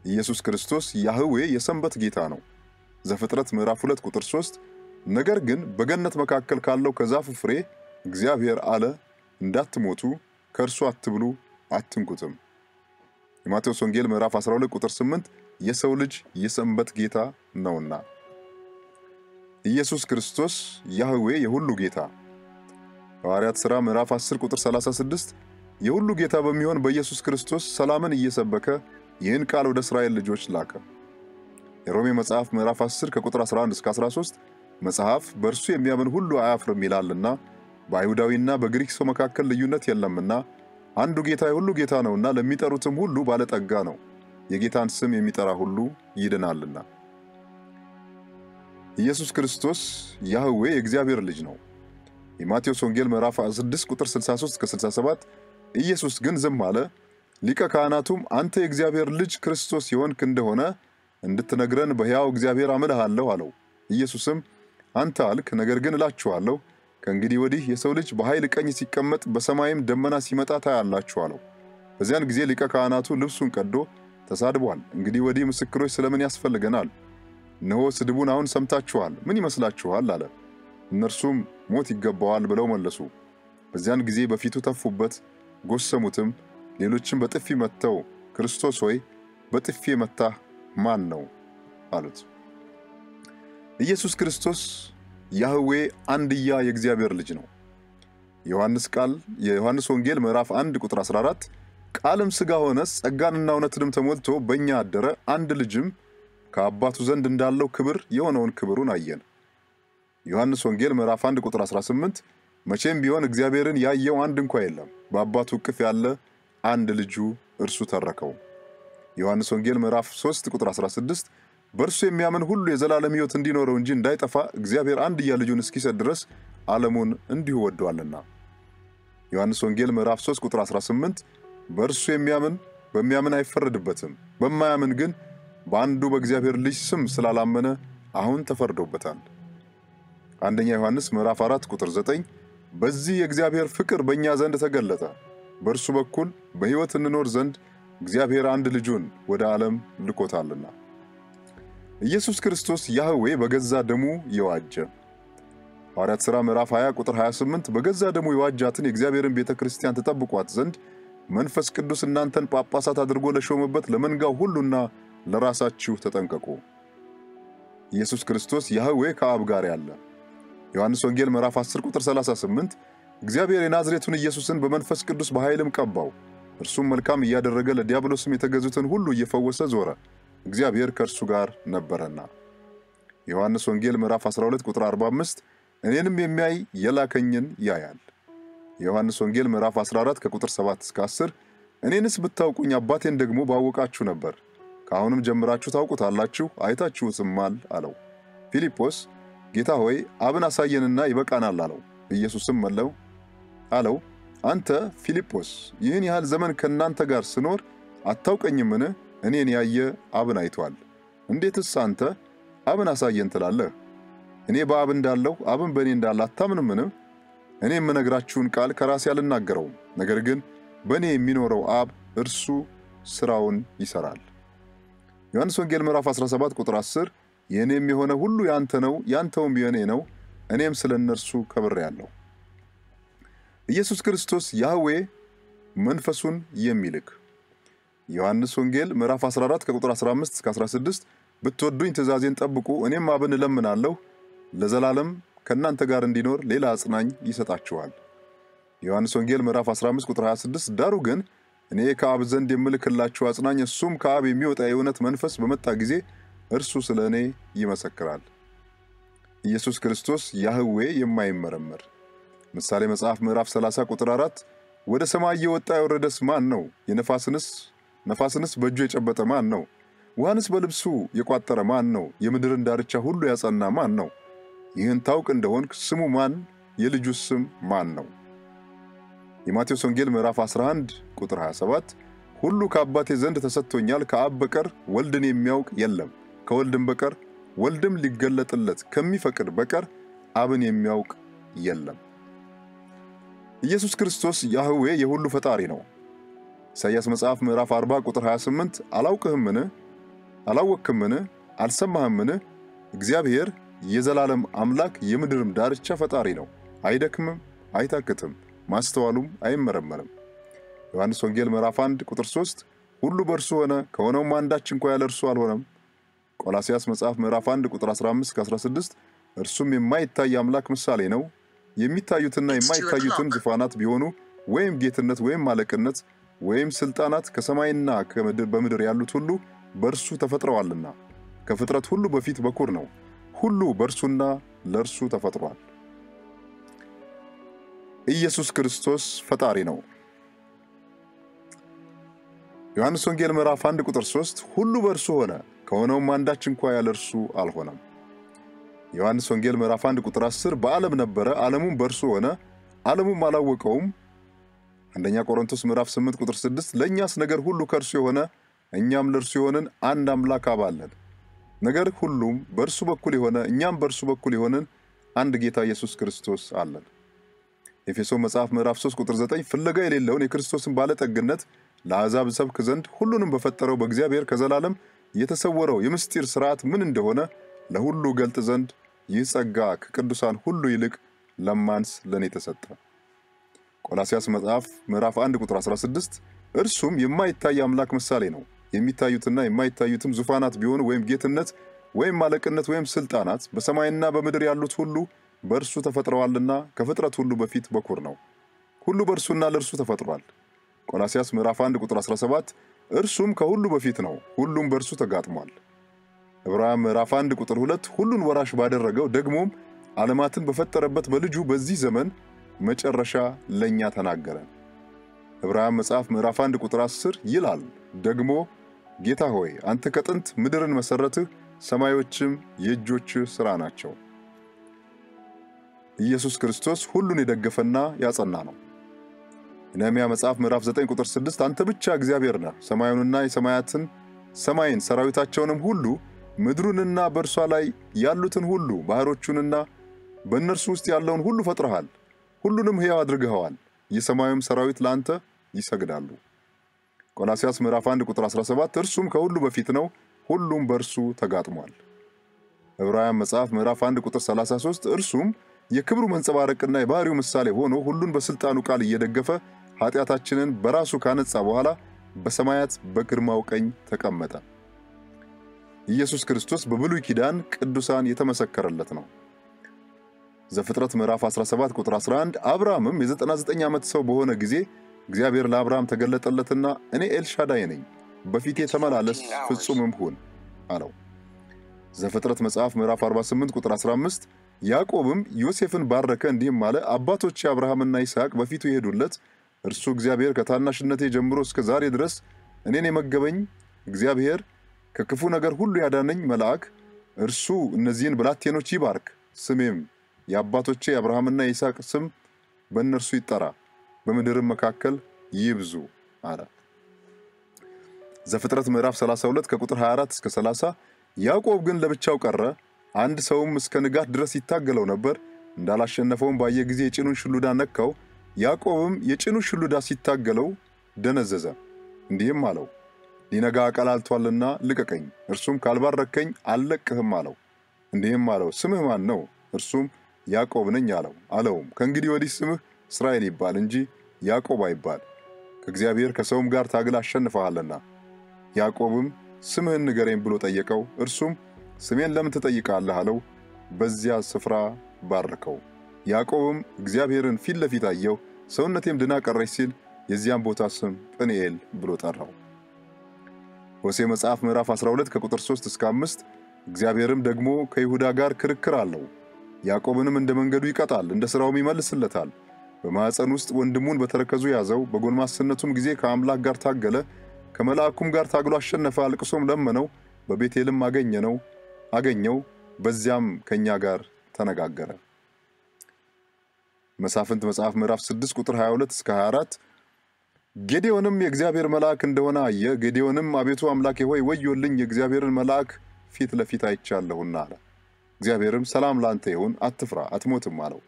ኢየሱስ ክርስቶስ ያህዌ የሰንበት ጌታ ነው። ዘፍጥረት ምዕራፍ 2 ቁጥር 3 ነገር ግን በገነት መካከል ካለው ከዛፉ ፍሬ እግዚአብሔር አለ እንዳትሞቱ ከእርሱ አትብሉ አትንኩትም። የማቴዎስ ወንጌል ምዕራፍ 12 ቁጥር 8 የሰው ልጅ የሰንበት ጌታ ነውና። ኢየሱስ ክርስቶስ ያህዌ የሁሉ ጌታ ሐዋርያት ሥራ ምዕራፍ 10 ቁጥር 36 የሁሉ ጌታ በሚሆን በኢየሱስ ክርስቶስ ሰላምን እየሰበከ ይህን ቃል ወደ እስራኤል ልጆች ላከ። የሮሜ መጽሐፍ ምዕራፍ 10 ከቁጥር 11 እስከ 13 መጽሐፍ በእርሱ የሚያምን ሁሉ አያፍርም ይላልና በአይሁዳዊና በግሪክ ሰው መካከል ልዩነት የለምና አንዱ ጌታ የሁሉ ጌታ ነውና ለሚጠሩትም ሁሉ ባለጠጋ ነው፣ የጌታን ስም የሚጠራ ሁሉ ይድናልና። ኢየሱስ ክርስቶስ ያህዌ የእግዚአብሔር ልጅ ነው። የማቴዎስ ወንጌል ምዕራፍ 6 ቁጥር 63 እስከ 67 ኢየሱስ ግን ዝም አለ። ሊቀ ካህናቱም አንተ የእግዚአብሔር ልጅ ክርስቶስ የሆንክ እንደሆነ እንድትነግረን በሕያው እግዚአብሔር አምልሃለሁ አለው። ኢየሱስም አንተ አልክ፣ ነገር ግን እላችኋለሁ ከእንግዲህ ወዲህ የሰው ልጅ በኃይል ቀኝ ሲቀመጥ በሰማይም ደመና ሲመጣ ታያላችሁ አለው። በዚያን ጊዜ ሊቀ ካህናቱ ልብሱን ቀዶ ተሳድቧል፣ እንግዲህ ወዲህ ምስክሮች ስለምን ያስፈልገናል? እነሆ ስድቡን አሁን ሰምታችኋል፣ ምን ይመስላችኋል አለ። እነርሱም ሞት ይገባዋል ብለው መለሱ። በዚያን ጊዜ በፊቱ ተፉበት፣ ጎሰሙትም። ሌሎችም በጥፊ መተው ክርስቶስ ሆይ በጥፊ የመታህ ማን ነው አሉት። ኢየሱስ ክርስቶስ ያህዌ አንድያ የእግዚአብሔር ልጅ ነው። የዮሐንስ ወንጌል ምዕራፍ 1 ቁጥር 14 ቃልም ሥጋ ሆነ ጸጋንና እውነትንም ተሞልቶ በእኛ አደረ፣ አንድ ልጅም ከአባቱ ዘንድ እንዳለው ክብር የሆነውን ክብሩን አየን። ዮሐንስ ወንጌል ምዕራፍ 1 ቁጥር 18 መቼም ቢሆን እግዚአብሔርን ያየው አንድ እንኳ የለም፣ በአባቱ እቅፍ ያለ አንድ ልጁ እርሱ ተረከው። ዮሐንስ ወንጌል ምዕራፍ 3 ቁጥር 16 በእርሱ የሚያምን ሁሉ የዘላለም ሕይወት እንዲኖረው እንጂ እንዳይጠፋ እግዚአብሔር አንድያ ልጁን እስኪሰጥ ድረስ ዓለሙን እንዲሁ ወዷልና። ዮሐንስ ወንጌል ምዕራፍ 3 ቁጥር 18 በእርሱ የሚያምን በሚያምን አይፈረድበትም፣ በማያምን ግን በአንዱ በእግዚአብሔር ልጅ ስም ስላላመነ አሁን ተፈርዶበታል። አንደኛ ዮሐንስ ምዕራፍ 4 ቁጥር 9 በዚህ የእግዚአብሔር ፍቅር በእኛ ዘንድ ተገለጠ፣ በእርሱ በኩል በሕይወት እንኖር ዘንድ እግዚአብሔር አንድ ልጁን ወደ ዓለም ልኮታልና። ኢየሱስ ክርስቶስ ያህዌ በገዛ ደሙ የዋጀ። ሐዋርያት ሥራ ምዕራፍ 20 ቁጥር 28 በገዛ ደሙ የዋጃትን የእግዚአብሔርን ቤተ ክርስቲያን ተጠብቋት ዘንድ መንፈስ ቅዱስ እናንተን ጳጳሳት አድርጎ ለሾመበት ለመንጋው ሁሉና ለራሳችሁ ተጠንቀቁ። ኢየሱስ ክርስቶስ ያህዌ ከአብ ጋር ያለ። ዮሐንስ ወንጌል ምዕራፍ 10 ቁጥር 38 እግዚአብሔር የናዝሬቱን ኢየሱስን በመንፈስ ቅዱስ በኃይልም ቀባው፣ እርሱም መልካም እያደረገ ለዲያብሎስም የተገዙትን ሁሉ እየፈወሰ ዞረ፣ እግዚአብሔር ከእርሱ ጋር ነበረና። ዮሐንስ ወንጌል ምዕራፍ 12 ቁጥር 45 እኔንም የሚያይ የላከኝን ያያል። ዮሐንስ ወንጌል ምዕራፍ 14 ከቁጥር 7 እስከ 10 እኔንስ ብታውቁኝ አባቴን ደግሞ ባወቃችሁ ነበር፣ ከአሁንም ጀምራችሁ ታውቁታላችሁ አይታችሁትማል አለው። ፊልጶስ ጌታ ሆይ አብን አሳየንና ይበቃናል አለው። ኢየሱስም አለው አንተ ፊልጶስ ይህን ያህል ዘመን ከእናንተ ጋር ስኖር አታውቀኝምን? እኔን ያየ አብን አይቷል። እንዴትስ አንተ አብን አሳየን ትላለህ? እኔ በአብ እንዳለሁ አብን በእኔ እንዳለ አታምንምን? እኔ የምነግራችሁን ቃል ከራሴ አልናገረውም፣ ነገር ግን በእኔ የሚኖረው አብ እርሱ ሥራውን ይሠራል። ዮሐንስ ወንጌል ምዕራፍ 17 ቁጥር 10 የእኔም የሆነ ሁሉ ያንተ ነው፣ ያንተውም የእኔ ነው፣ እኔም ስለ እነርሱ ከብሬአለሁ። ኢየሱስ ክርስቶስ ያህዌ መንፈሱን የሚልክ። ዮሐንስ ወንጌል ምዕራፍ 14 ከቁጥር 15 እስከ 16 ብትወዱኝ ትእዛዜን ጠብቁ፣ እኔም አብን እለምናለሁ ለዘላለም ከእናንተ ጋር እንዲኖር ሌላ አጽናኝ ይሰጣችኋል። ዮሐንስ ወንጌል ምዕራፍ 15 ቁጥር 26 ዳሩ ግን እኔ ከአብ ዘንድ የምልክላችሁ አጽናኝ እሱም ከአብ የሚወጣ የእውነት መንፈስ በመጣ ጊዜ እርሱ ስለ እኔ ይመሰክራል። ኢየሱስ ክርስቶስ ያህዌ የማይመረመር። ምሳሌ መጽሐፍ ምዕራፍ 30 ቁጥር 4 ወደ ሰማይ የወጣ የወረደስ ማን ነው? ነፋስንስ በእጁ የጨበጠ ማን ነው? ውሃንስ በልብሱ የቋጠረ ማን ነው? የምድርን ዳርቻ ሁሉ ያጸና ማን ነው? ይህን ታውቅ እንደሆንክ ስሙ ማን? የልጁስ ስም ማን ነው? የማቴዎስ ወንጌል ምዕራፍ 11 ቁጥር 27 ሁሉ ከአባቴ ዘንድ ተሰጥቶኛል፣ ከአብ በቀር ወልድን የሚያውቅ የለም፣ ከወልድም በቀር ወልድም ሊገለጥለት ከሚፈቅድ በቀር አብን የሚያውቅ የለም። ኢየሱስ ክርስቶስ ያህዌ የሁሉ ፈጣሪ ነው። ኢሳይያስ መጽሐፍ ምዕራፍ 40 ቁጥር 28 አላውቅህምን? አላወቅህምን? አልሰማህምን? እግዚአብሔር የዘላለም አምላክ የምድርም ዳርቻ ፈጣሪ ነው፣ አይደክምም፣ አይታክትም፣ ማስተዋሉም አይመረመርም። ዮሐንስ ወንጌል ምዕራፍ 1 ቁጥር 3 ሁሉ በእርሱ ሆነ፣ ከሆነውም አንዳች እንኳ ያለ እርሱ አልሆነም። ቆላስይስ መጽሐፍ ምዕራፍ 1 ቁጥር 15 እስከ 16 እርሱም የማይታይ አምላክ ምሳሌ ነው። የሚታዩትና የማይታዩትን ዙፋናት ቢሆኑ ወይም ጌትነት ወይም አለቅነት ወይም ስልጣናት ከሰማይና በምድር ያሉት ሁሉ በእርሱ ተፈጥረዋልና ከፍጥረት ሁሉ በፊት በኩር ነው። ሁሉ በእርሱና ለእርሱ ተፈጥሯል። ኢየሱስ ክርስቶስ ፈጣሪ ነው። ዮሐንስ ወንጌል ምዕራፍ 1 ቁጥር 3 ሁሉ በእርሱ ሆነ፣ ከሆነውም አንዳች እንኳ ያለ እርሱ አልሆነም። ዮሐንስ ወንጌል ምዕራፍ 1 ቁጥር 10 በዓለም ነበረ፣ ዓለሙም በእርሱ ሆነ፣ ዓለሙም አላወቀውም። አንደኛ ቆሮንቶስ ምዕራፍ 8 ቁጥር 6 ለእኛስ ነገር ሁሉ ከእርሱ የሆነ እኛም ለእርሱ የሆንን አንድ አምላክ አብ አለን። ነገር ሁሉም በእርሱ በኩል የሆነ እኛም በእርሱ በኩል የሆንን አንድ ጌታ ኢየሱስ ክርስቶስ አለን። ኤፌሶን መጽሐፍ ምዕራፍ 3 ቁጥር 9 ፍለጋ የሌለውን የክርስቶስን ባለጠግነት ለአሕዛብ ሰብክ ዘንድ ሁሉንም በፈጠረው በእግዚአብሔር ከዘላለም የተሰወረው የምስጢር ሥርዓት ምን እንደሆነ ለሁሉ ገልጥ ዘንድ ይህ ጸጋ ከቅዱሳን ሁሉ ይልቅ ለማንስ ለኔ ተሰጠ። ቆላስይስ መጽሐፍ ምዕራፍ 1 ቁጥር 16 እርሱም የማይታይ አምላክ ምሳሌ ነው። የሚታዩትና የማይታዩትም ዙፋናት ቢሆኑ ወይም ጌትነት ወይም አለቅነት ወይም ስልጣናት በሰማይና በምድር ያሉት ሁሉ በእርሱ ተፈጥረዋልና ከፍጥረት ሁሉ በፊት በኩር ነው። ሁሉ በእርሱና ለእርሱ ተፈጥሯል። ቆላስይስ ምዕራፍ 1 ቁጥር 17 እርሱም ከሁሉ በፊት ነው፣ ሁሉም በእርሱ ተጋጥሟል። ዕብራውያን ምዕራፍ 1 ቁጥር 2 ሁሉን ወራሽ ባደረገው ደግሞም ዓለማትን በፈጠረበት በልጁ በዚህ ዘመን መጨረሻ ለኛ ተናገረን። ዕብራውያን መጽሐፍ ምዕራፍ 1 ቁጥር 10 ይላል ደግሞ ጌታ ሆይ አንተ ከጥንት ምድርን መሰረትህ፣ ሰማዮችም የእጆችህ ሥራ ናቸው። ኢየሱስ ክርስቶስ ሁሉን የደገፈና ያጸና ነው። ነህምያ መጽሐፍ ምዕራፍ 9 ቁጥር 6 አንተ ብቻ እግዚአብሔር ነህ፣ ሰማዩንና ሰማይን ሰራዊታቸውንም ሁሉ ምድሩንና በእርሷ ላይ ያሉትን ሁሉ ባሕሮቹንና በእነርሱ ውስጥ ያለውን ሁሉ ፈጥረሃል። ሁሉንም ሕያው አድርገዋል፣ የሰማዩም ሰራዊት ላንተ ይሰግዳሉ። ቆላስይስ ምዕራፍ 1 ቁጥር 17 እርሱም ከሁሉ በፊት ነው፣ ሁሉም በእርሱ ተጋጥሟል። ዕብራውያን መጽሐፍ ምዕራፍ 1 ቁጥር 33 እርሱም የክብሩ መንጸባረቅና የባህሪው ምሳሌ ሆኖ ሁሉን በስልጣኑ ቃል እየደገፈ ኃጢአታችንን በራሱ ካነጻ በኋላ በሰማያት በግርማው ቀኝ ተቀመጠ። ኢየሱስ ክርስቶስ በብሉይ ኪዳን ቅዱሳን የተመሰከረለት ነው። ዘፍጥረት ምዕራፍ 17 ቁጥር 11 አብርሃምም የ99 ዓመት ሰው በሆነ ጊዜ እግዚአብሔር ለአብርሃም ተገለጠለትና እኔ ኤልሻዳይ ነኝ፣ በፊቴ ተመላለስ ፍጹምም ሁን አለው። ዘፍጥረት መጽሐፍ ምዕራፍ 48 ቁጥር 15 ያዕቆብም ዮሴፍን ባረከ እንዲህም አለ፣ አባቶቼ አብርሃምና ይስሐቅ በፊቱ የሄዱለት እርሱ እግዚአብሔር ከታናሽነቴ ጀምሮ እስከ ዛሬ ድረስ እኔን የመገበኝ እግዚአብሔር ከክፉ ነገር ሁሉ ያዳነኝ መልአክ እርሱ እነዚህን ብላቴኖች ይባርክ፣ ስሜም የአባቶቼ የአብርሃምና የይስሐቅ ስም በእነርሱ ይጠራ፣ በምድርም መካከል ይብዙ አለ። ዘፍጥረት ምዕራፍ 32 ከቁጥር 24 እስከ 30 ያዕቆብ ግን ለብቻው ቀረ፣ አንድ ሰውም እስከ ንጋት ድረስ ይታገለው ነበር፣ እንዳላሸነፈውም ባየ ጊዜ የጭኑን ሽሉዳ ነካው። ያዕቆብም የጭኑን ሽሉዳ ሲታገለው ደነዘዘ፣ እንዲህም አለው ሊነጋ አቀላልቷልና ልቀቀኝ፣ እርሱም ካልባረከኝ አልለቅህም አለው። እንዲህም አለው ስምህ ማን ነው? እርሱም ያዕቆብ ነኝ አለው። አለውም ከእንግዲህ ወዲህ ስምህ እስራኤል ይባል እንጂ ያዕቆብ አይባል፣ ከእግዚአብሔር ከሰውም ጋር ታግል አሸንፈሃልና። ያዕቆብም ስምህን ንገረኝ ብሎ ጠየቀው። እርሱም ስሜን ለምን ትጠይቃለህ አለው። በዚያ ስፍራ ባረከው። ያዕቆብም እግዚአብሔርን ፊት ለፊት አየው፣ ሰውነቴም ድና ቀረች ሲል የዚያን ቦታ ስም ጵኒኤል ብሎ ጠራው። ሆሴዕ መጽሐፍ ምዕራፍ 12 ከቁጥር 3 እስከ 5 እግዚአብሔርም ደግሞ ከይሁዳ ጋር ክርክር አለው፣ ያዕቆብንም እንደ መንገዱ ይቀጣል፣ እንደ ሥራውም ይመልስለታል። በማኅፀን ውስጥ ወንድሙን በተረከዙ ያዘው፣ በጎልማስነቱም ጊዜ ከአምላክ ጋር ታገለ፣ ከመልአኩም ጋር ታግሎ አሸነፈ፣ አልቅሶም ለመነው፣ በቤቴልም አገኘው፣ በዚያም ከኛ ጋር ተነጋገረ። መሳፍንት መጽሐፍ ምዕራፍ 6 ቁጥር 22 እስከ 24 ጌዴዎንም የእግዚአብሔር መልአክ እንደሆነ አየ። ጌዴዎንም አቤቱ አምላኬ ሆይ ወዮልኝ፣ የእግዚአብሔርን መልአክ ፊት ለፊት አይቻለሁና አለ። እግዚአብሔርም ሰላም ላንተ ይሁን፣ አትፍራ፣ አትሞትም አለው።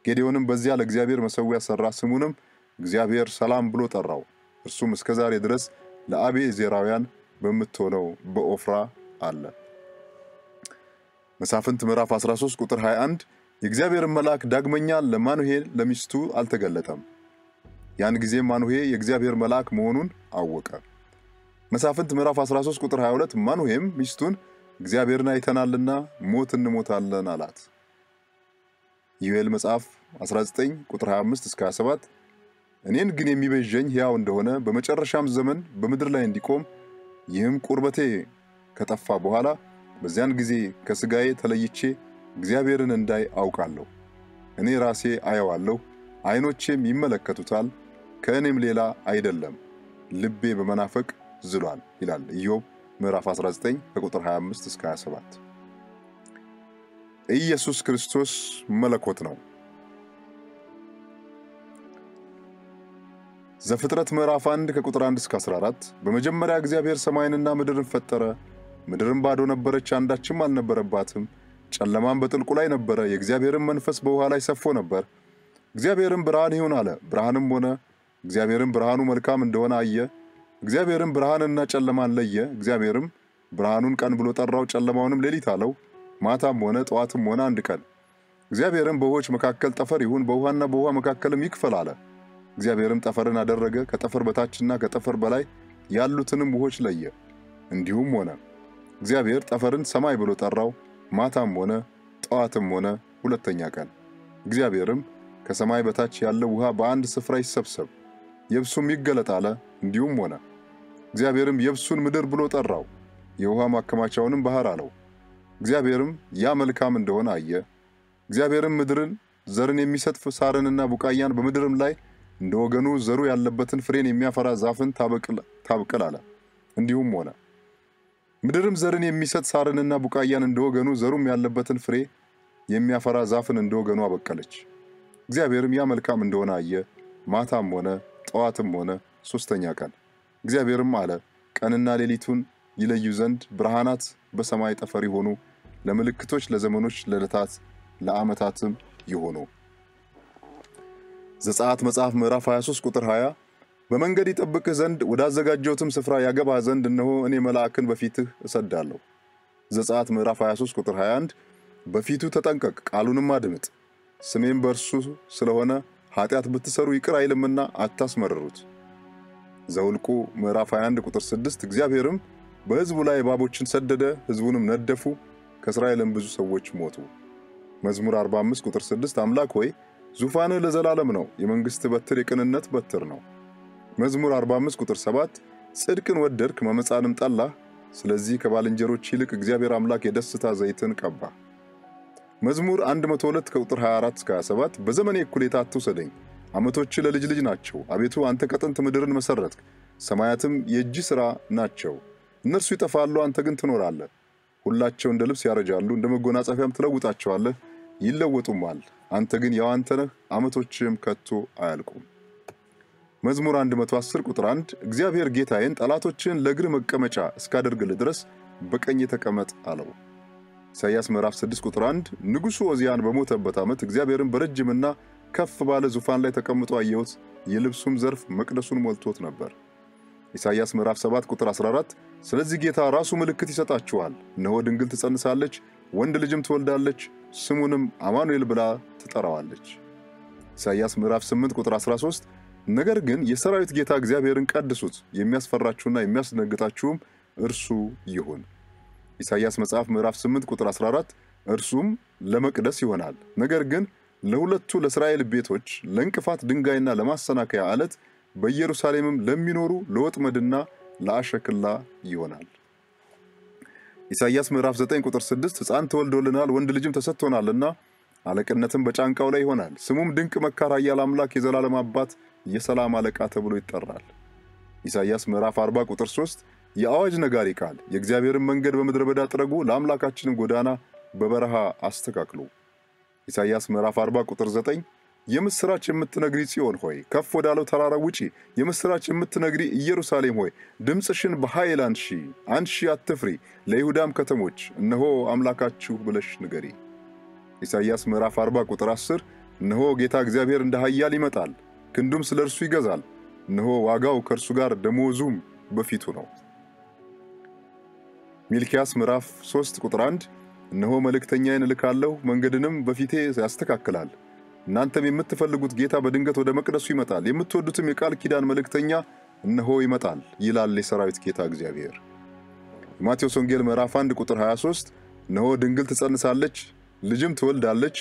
ጌዴዎንም በዚያ ለእግዚአብሔር መሠዊያ ሠራ፣ ስሙንም እግዚአብሔር ሰላም ብሎ ጠራው። እርሱም እስከ ዛሬ ድረስ ለአቢዔዝራውያን በምትሆነው በኦፍራ አለ። መሳፍንት ምዕራፍ 13 ቁጥር 21 የእግዚአብሔርን መልአክ ዳግመኛ ለማኑሄ ለሚስቱ አልተገለጠም። ያን ጊዜም ማኑሄ የእግዚአብሔር መልአክ መሆኑን አወቀ። መሳፍንት ምዕራፍ 13 ቁጥር 22 ማኑሄም ሚስቱን እግዚአብሔርን አይተናልና ሞት እንሞታለን አላት። ኢዮኤል መጽሐፍ 19 ቁጥር 25 እስከ 27 እኔን ግን የሚቤዠኝ ሕያው እንደሆነ በመጨረሻም ዘመን በምድር ላይ እንዲቆም ይህም ቁርበቴ ከጠፋ በኋላ በዚያን ጊዜ ከሥጋዬ ተለይቼ እግዚአብሔርን እንዳይ አውቃለሁ። እኔ ራሴ አየዋለሁ፣ ዓይኖቼም ይመለከቱታል፣ ከእኔም ሌላ አይደለም፣ ልቤ በመናፈቅ ዝሏል ይላል ኢዮብ ምዕራፍ 19 ከቁጥር 25 እስከ 27። ኢየሱስ ክርስቶስ መለኮት ነው። ዘፍጥረት ምዕራፍ 1 ከቁጥር 1 እስከ 14 በመጀመሪያ እግዚአብሔር ሰማይንና ምድርን ፈጠረ። ምድርም ባዶ ነበረች፣ አንዳችም አልነበረባትም። ጨለማም በጥልቁ ላይ ነበረ፣ የእግዚአብሔርም መንፈስ በውሃ ላይ ሰፎ ነበር። እግዚአብሔርም ብርሃን ይሁን አለ፣ ብርሃንም ሆነ። እግዚአብሔርም ብርሃኑ መልካም እንደሆነ አየ። እግዚአብሔርም ብርሃንና ጨለማን ለየ። እግዚአብሔርም ብርሃኑን ቀን ብሎ ጠራው፣ ጨለማውንም ሌሊት አለው። ማታም ሆነ ጠዋትም ሆነ አንድ ቀን። እግዚአብሔርም በውኆች መካከል ጠፈር ይሁን፣ በውሃና በውሃ መካከልም ይክፈል አለ። እግዚአብሔርም ጠፈርን አደረገ፣ ከጠፈር በታችና ከጠፈር በላይ ያሉትንም ውኆች ለየ። እንዲሁም ሆነ። እግዚአብሔር ጠፈርን ሰማይ ብሎ ጠራው። ማታም ሆነ ጠዋትም ሆነ ሁለተኛ ቀን። እግዚአብሔርም ከሰማይ በታች ያለው ውሃ በአንድ ስፍራ ይሰብሰብ፣ የብሱም ይገለጥ አለ። እንዲሁም ሆነ። እግዚአብሔርም የብሱን ምድር ብሎ ጠራው፣ የውሃ ማከማቻውንም ባህር አለው። እግዚአብሔርም ያ መልካም እንደሆነ አየ። እግዚአብሔርም ምድርን ዘርን የሚሰጥ ሳርንና ቡቃያን በምድርም ላይ እንደ ወገኑ ዘሩ ያለበትን ፍሬን የሚያፈራ ዛፍን ታብቅል አለ። እንዲሁም ሆነ። ምድርም ዘርን የሚሰጥ ሳርንና ቡቃያን እንደ ወገኑ ዘሩም ያለበትን ፍሬ የሚያፈራ ዛፍን እንደ ወገኑ አበቀለች። እግዚአብሔርም ያ መልካም እንደሆነ አየ። ማታም ሆነ ጠዋትም ሆነ ሶስተኛ ቀን። እግዚአብሔርም አለ ቀንና ሌሊቱን ይለዩ ዘንድ ብርሃናት በሰማይ ጠፈር ይሆኑ፣ ለምልክቶች፣ ለዘመኖች፣ ለዕለታት፣ ለዓመታትም ይሆኑ። ዘጸአት መጽሐፍ ምዕራፍ 23 ቁጥር 20 በመንገድ ይጠብቅህ ዘንድ ወዳዘጋጀሁትም ስፍራ ያገባህ ዘንድ እነሆ እኔ መልአክን በፊትህ እሰዳለሁ። ዘጸአት ምዕራፍ 23 ቁጥር 21 በፊቱ ተጠንቀቅ፣ ቃሉንም አድምጥ፣ ስሜም በእርሱ ስለሆነ ኃጢአት ብትሰሩ ይቅር አይልምና አታስመርሩት። ዘውልቁ ምዕራፍ 21 ቁጥር 6 እግዚአብሔርም በሕዝቡ ላይ እባቦችን ሰደደ፣ ሕዝቡንም ነደፉ፣ ከእስራኤልም ብዙ ሰዎች ሞቱ። መዝሙር 45 ቁጥር 6 አምላክ ሆይ ዙፋንህ ለዘላለም ነው፣ የመንግሥትህ በትር የቅንነት በትር ነው። መዝሙር 45 ቁጥር 7 ጽድቅን ወደድክ መመጻንም ጠላህ፣ ስለዚህ ከባልንጀሮች ይልቅ እግዚአብሔር አምላክ የደስታ ዘይትን ቀባ። መዝሙር 102 ከቁጥር 24 እስከ 27 በዘመኔ እኩሌታ አትውሰደኝ፣ ዓመቶች ለልጅ ልጅ ናቸው። አቤቱ አንተ ከጥንት ምድርን መሠረትክ፣ ሰማያትም የእጅ ሥራ ናቸው። እነርሱ ይጠፋሉ፣ አንተ ግን ትኖራለህ። ሁላቸው እንደ ልብስ ያረጃሉ፣ እንደ መጎናጸፊያም ትለውጣቸዋለህ፣ ይለወጡማል። አንተ ግን ያው አንተ ነህ፣ ዓመቶችም ከቶ አያልቁም። መዝሙር 110 ቁጥር 1 እግዚአብሔር ጌታዬን ጠላቶችን ለእግር መቀመጫ እስካደርግልህ ድረስ በቀኝ ተቀመጥ አለው። ኢሳይያስ ምዕራፍ 6 ቁጥር 1 ንጉሡ ዖዝያን በሞተበት ዓመት እግዚአብሔርን በረጅምና ከፍ ባለ ዙፋን ላይ ተቀምጦ አየሁት፣ የልብሱም ዘርፍ መቅደሱን ሞልቶት ነበር። ኢሳይያስ ምዕራፍ 7 ቁጥር 14 ስለዚህ ጌታ ራሱ ምልክት ይሰጣችኋል፣ እነሆ ድንግል ትጸንሳለች፣ ወንድ ልጅም ትወልዳለች፣ ስሙንም አማኑኤል ብላ ትጠራዋለች። ኢሳይያስ ምዕራፍ 8 ቁጥር 13 ነገር ግን የሰራዊት ጌታ እግዚአብሔርን ቀድሱት፣ የሚያስፈራችሁና የሚያስደነግጣችሁም እርሱ ይሁን። ኢሳይያስ መጽሐፍ ምዕራፍ 8 ቁጥር 14 እርሱም ለመቅደስ ይሆናል፣ ነገር ግን ለሁለቱ ለእስራኤል ቤቶች ለእንቅፋት ድንጋይና ለማሰናከያ ዓለት በኢየሩሳሌምም ለሚኖሩ ለወጥመድና ለአሸክላ ይሆናል። ኢሳይያስ ምዕራፍ 9 ቁጥር 6 ሕፃን ተወልዶልናል፣ ወንድ ልጅም ተሰጥቶናልና አለቅነትም በጫንቃው ላይ ይሆናል፣ ስሙም ድንቅ መካር፣ ኃያል አምላክ፣ የዘላለም አባት፣ የሰላም አለቃ ተብሎ ይጠራል። ኢሳይያስ ምዕራፍ 40 ቁጥር 3 የአዋጅ ነጋሪ ቃል የእግዚአብሔርን መንገድ በምድረ በዳ ጥረጉ፣ ለአምላካችንም ጎዳና በበረሃ አስተካክሉ። ኢሳይያስ ምዕራፍ 40 ቁጥር 9 የምስራች የምትነግሪ ጽዮን ሆይ ከፍ ወዳለው ተራራ ውጪ፣ የምስራች የምትነግሪ ኢየሩሳሌም ሆይ ድምፅሽን በኃይል አንሺ፣ አንሺ አትፍሪ፣ ለይሁዳም ከተሞች እነሆ አምላካችሁ ብለሽ ንገሪ። ኢሳይያስ ምዕራፍ 40 ቁጥር 10 እነሆ ጌታ እግዚአብሔር እንደ ኃያል ይመጣል፣ ክንዱም ስለ እርሱ ይገዛል፣ እነሆ ዋጋው ከእርሱ ጋር ደሞዙም በፊቱ ነው። ሚልክያስ ምዕራፍ 3 ቁጥር 1 እነሆ መልእክተኛዬን እልካለሁ፣ መንገድንም በፊቴ ያስተካክላል። እናንተም የምትፈልጉት ጌታ በድንገት ወደ መቅደሱ ይመጣል፣ የምትወዱትም የቃል ኪዳን መልእክተኛ እነሆ ይመጣል ይላል የሰራዊት ጌታ እግዚአብሔር። የማቴዎስ ወንጌል ምዕራፍ 1 ቁጥር 23 እነሆ ድንግል ትጸንሳለች፣ ልጅም ትወልዳለች፣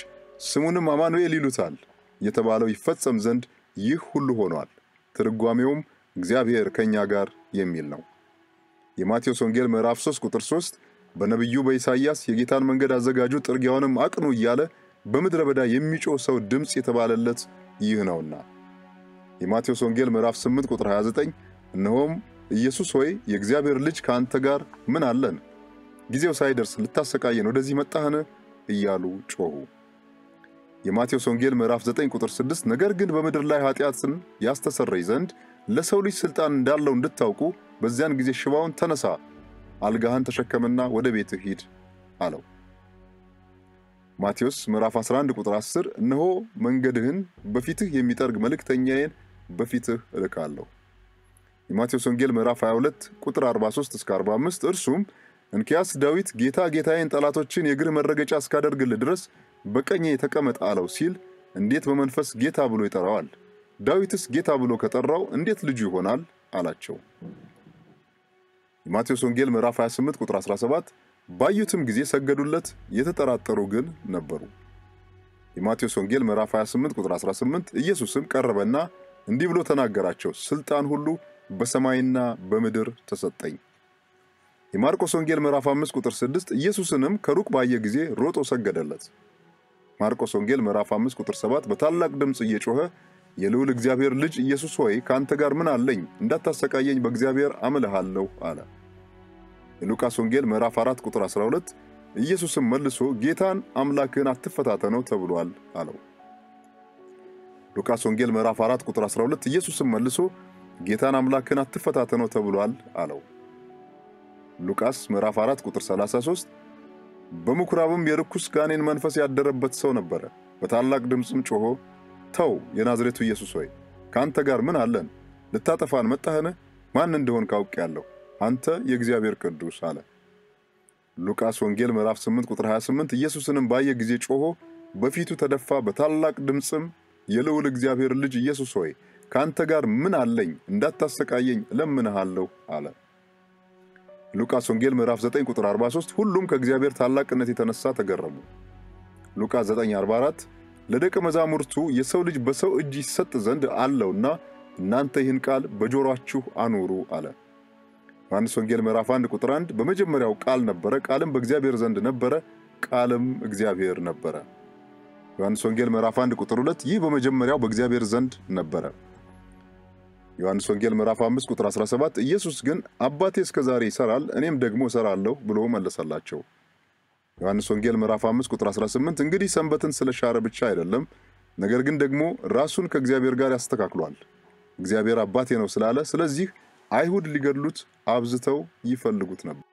ስሙንም አማኑኤል ይሉታል የተባለው ይፈጸም ዘንድ ይህ ሁሉ ሆኗል። ትርጓሜውም እግዚአብሔር ከኛ ጋር የሚል ነው። የማቴዎስ ወንጌል ምዕራፍ 3 ቁጥር 3 በነቢዩ በኢሳይያስ የጌታን መንገድ አዘጋጁ፣ ጥርጊያውንም አቅኑ እያለ በምድረ በዳ የሚጮህ ሰው ድምፅ የተባለለት ይህ ነውና። የማቴዎስ ወንጌል ምዕራፍ 8 ቁጥር 29 እነሆም ኢየሱስ ሆይ የእግዚአብሔር ልጅ ከአንተ ጋር ምን አለን? ጊዜው ሳይደርስ ልታሰቃየን ወደዚህ መጣህን? እያሉ ጮኹ። የማቴዎስ ወንጌል ምዕራፍ 9 ቁጥር 6 ነገር ግን በምድር ላይ ኃጢአትን ያስተሰርይ ዘንድ ለሰው ልጅ ሥልጣን እንዳለው እንድታውቁ በዚያን ጊዜ ሽባውን ተነሳ፣ አልጋህን ተሸከምና ወደ ቤትህ ሂድ አለው። ማቴዎስ ምዕራፍ 11 ቁጥር 10 እነሆ መንገድህን በፊትህ የሚጠርግ መልእክተኛዬን በፊትህ እልካለሁ። የማቴዎስ ወንጌል ምዕራፍ 22 ቁጥር 43 እስከ 45 እርሱም እንኪያስ ዳዊት ጌታ ጌታዬን ጠላቶችን የእግር መረገጫ እስካደርግልህ ድረስ በቀኜ ተቀመጥ አለው ሲል እንዴት በመንፈስ ጌታ ብሎ ይጠራዋል? ዳዊትስ ጌታ ብሎ ከጠራው እንዴት ልጁ ይሆናል አላቸው። የማቴዎስ ወንጌል ምዕራፍ 28 ቁጥር 17 ባዩትም ጊዜ ሰገዱለት፣ የተጠራጠሩ ግን ነበሩ። የማቴዎስ ወንጌል ምዕራፍ 28 ቁጥር 18 ኢየሱስም ቀረበና እንዲህ ብሎ ተናገራቸው፣ ሥልጣን ሁሉ በሰማይና በምድር ተሰጠኝ። የማርቆስ ወንጌል ምዕራፍ 5 ቁጥር 6 ኢየሱስንም ከሩቅ ባየ ጊዜ ሮጦ ሰገደለት። ማርቆስ ወንጌል ምዕራፍ 5 ቁጥር 7 በታላቅ ድምፅ እየጮኸ የልዑል እግዚአብሔር ልጅ ኢየሱስ ሆይ ከአንተ ጋር ምን አለኝ? እንዳታሰቃየኝ በእግዚአብሔር አምልሃለሁ አለ። የሉቃስ ወንጌል ምዕራፍ 4 ቁጥር 12 ኢየሱስም መልሶ ጌታን አምላክህን አትፈታተነው ተብሏል አለው። ሉቃስ ወንጌል ምዕራፍ 4 ቁጥር 12 ኢየሱስም መልሶ ጌታን አምላክህን አትፈታተነው ተብሏል አለው። ሉቃስ ምዕራፍ 4 ቁጥር 33 በምኩራብም የርኩስ ጋኔን መንፈስ ያደረበት ሰው ነበረ። በታላቅ ድምፅም ጮሆ ተው የናዝሬቱ ኢየሱስ ሆይ ካንተ ጋር ምን አለን? ልታጠፋን መጣህን? ማን እንደሆንክ አውቄአለሁ። አንተ የእግዚአብሔር ቅዱስ አለ። ሉቃስ ወንጌል ምዕራፍ 8 ቁጥር 28 ኢየሱስንም ባየ ጊዜ ጮሆ በፊቱ ተደፋ፣ በታላቅ ድምፅም የልዑል እግዚአብሔር ልጅ ኢየሱስ ሆይ ካንተ ጋር ምን አለኝ? እንዳታሰቃየኝ እለምንሃለሁ አለ። ሉቃስ ወንጌል ምዕራፍ 9 ቁጥር 43 ሁሉም ከእግዚአብሔር ታላቅነት የተነሳ ተገረሙ። ሉቃስ 9:44 ለደቀ መዛሙርቱ የሰው ልጅ በሰው እጅ ይሰጥ ዘንድ አለውና እናንተ ይህን ቃል በጆሮአችሁ አኑሩ አለ። ዮሐንስ ወንጌል ምዕራፍ 1 ቁጥር 1 በመጀመሪያው ቃል ነበረ፣ ቃልም በእግዚአብሔር ዘንድ ነበረ፣ ቃልም እግዚአብሔር ነበረ። ዮሐንስ ወንጌል ምዕራፍ 1 ቁጥር 2 ይህ በመጀመሪያው በእግዚአብሔር ዘንድ ነበረ። ዮሐንስ ወንጌል ምዕራፍ 5 ቁጥር 17 ኢየሱስ ግን አባቴ እስከዛሬ ይሰራል እኔም ደግሞ እሰራለሁ ብሎ መለሰላቸው። ዮሐንስ ወንጌል ምዕራፍ 5 ቁጥር 18 እንግዲህ ሰንበትን ስለሻረ ብቻ አይደለም፣ ነገር ግን ደግሞ ራሱን ከእግዚአብሔር ጋር ያስተካክሏል። እግዚአብሔር አባቴ ነው ስላለ ስለዚህ አይሁድ ሊገድሉት አብዝተው ይፈልጉት ነበር።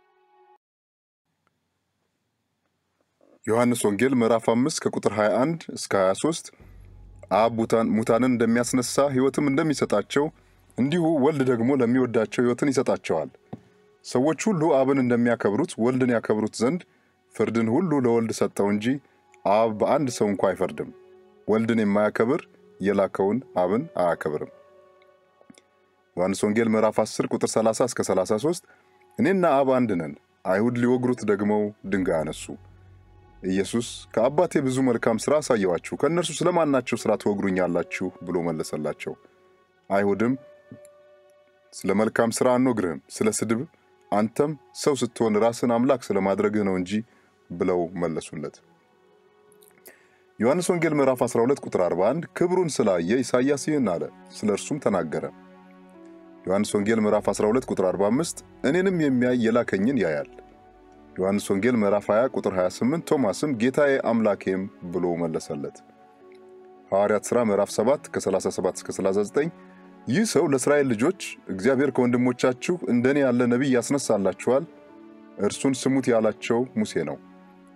ዮሐንስ ወንጌል ምዕራፍ 5 ከቁጥር 21 እስከ 23 አብ ሙታንን እንደሚያስነሳ ሕይወትም እንደሚሰጣቸው እንዲሁ ወልድ ደግሞ ለሚወዳቸው ሕይወትን ይሰጣቸዋል። ሰዎች ሁሉ አብን እንደሚያከብሩት ወልድን ያከብሩት ዘንድ ፍርድን ሁሉ ለወልድ ሰጠው እንጂ አብ በአንድ ሰው እንኳ አይፈርድም። ወልድን የማያከብር የላከውን አብን አያከብርም። ዮሐንስ ወንጌል ምዕራፍ 10 ቁጥር 30 እስከ 33 እኔና አብ አንድ ነን። አይሁድ ሊወግሩት ደግሞ ድንጋይ አነሱ። ኢየሱስ ከአባቴ ብዙ መልካም ሥራ አሳየዋችሁ፣ ከእነርሱ ስለማናቸው ሥራ ትወግሩኛላችሁ ብሎ መለሰላቸው። አይሁድም ስለ መልካም ሥራ አንወግርህም፣ ስለ ስድብ አንተም ሰው ስትሆን ራስን አምላክ ስለማድረግህ ነው እንጂ ብለው መለሱለት። ዮሐንስ ወንጌል ምዕራፍ 12 ቁጥር 41 ክብሩን ስላየ ኢሳይያስ ይህን አለ፣ ስለ እርሱም ተናገረ። ዮሐንስ ወንጌል ምዕራፍ 12 ቁጥር 45 እኔንም የሚያይ የላከኝን ያያል። ዮሐንስ ወንጌል ምዕራፍ 20 ቁጥር 28 ቶማስም ጌታዬ አምላኬም ብሎ መለሰለት። ሐዋርያት ሥራ ምዕራፍ 7 ከ37 እስከ 39 ይህ ሰው ለእስራኤል ልጆች እግዚአብሔር ከወንድሞቻችሁ እንደኔ ያለ ነቢይ ያስነሳላችኋል፣ እርሱን ስሙት ያላቸው ሙሴ ነው።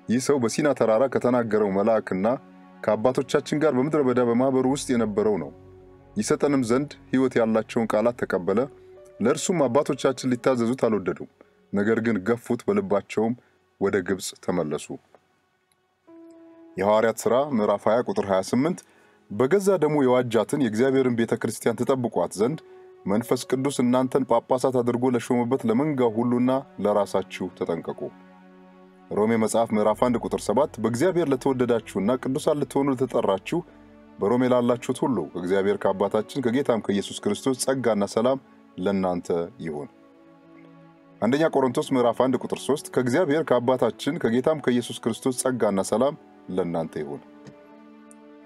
ይህ ሰው በሲና ተራራ ከተናገረው መልአክና ከአባቶቻችን ጋር በምድረ በዳ በማኅበሩ ውስጥ የነበረው ነው። ይሰጠንም ዘንድ ሕይወት ያላቸውን ቃላት ተቀበለ። ለእርሱም አባቶቻችን ሊታዘዙት አልወደዱም፣ ነገር ግን ገፉት፣ በልባቸውም ወደ ግብፅ ተመለሱ። የሐዋርያት ሥራ ምዕራፍ 20 ቁጥር 28 በገዛ ደሙ የዋጃትን የእግዚአብሔርን ቤተ ክርስቲያን ትጠብቋት ዘንድ መንፈስ ቅዱስ እናንተን ጳጳሳት አድርጎ ለሾመበት ለመንጋው ሁሉና ለራሳችሁ ተጠንቀቁ። ሮሜ መጽሐፍ ምዕራፍ 1 ቁጥር 7 በእግዚአብሔር ለተወደዳችሁና ቅዱሳን ልትሆኑ ለተጠራችሁ በሮሜ ላላችሁት ሁሉ ከእግዚአብሔር ከአባታችን ከጌታም ከኢየሱስ ክርስቶስ ጸጋና ሰላም ለእናንተ ይሁን። አንደኛ ቆሮንቶስ ምዕራፍ 1 ቁጥር 3 ከእግዚአብሔር ከአባታችን ከጌታም ከኢየሱስ ክርስቶስ ጸጋና ሰላም ለእናንተ ይሁን።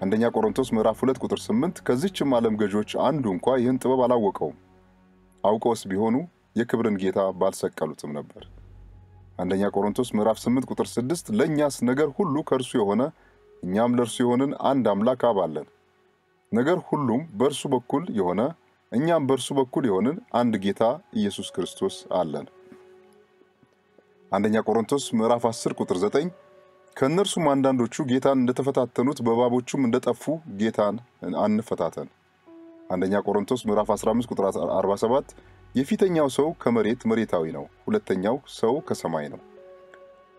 አንደኛ ቆሮንቶስ ምዕራፍ 2 ቁጥር 8 ከዚህችም ዓለም ገዦች አንዱ እንኳ ይህን ጥበብ አላወቀውም፣ አውቀውስ ቢሆኑ የክብርን ጌታ ባልሰቀሉትም ነበር። አንደኛ ቆሮንቶስ ምዕራፍ 8 ቁጥር 6 ለእኛስ ነገር ሁሉ ከእርሱ የሆነ እኛም ለእርሱ የሆንን አንድ አምላክ አብ አለን። ነገር ሁሉም በእርሱ በኩል የሆነ እኛም በእርሱ በኩል የሆንን አንድ ጌታ ኢየሱስ ክርስቶስ አለን። አንደኛ ቆሮንቶስ ምዕራፍ 10 ቁጥር 9 ከእነርሱም አንዳንዶቹ ጌታን እንደተፈታተኑት በእባቦቹም እንደጠፉ ጌታን አንፈታተን። አንደኛ ቆሮንቶስ ምዕራፍ 15 ቁጥር 47 የፊተኛው ሰው ከመሬት መሬታዊ ነው፣ ሁለተኛው ሰው ከሰማይ ነው።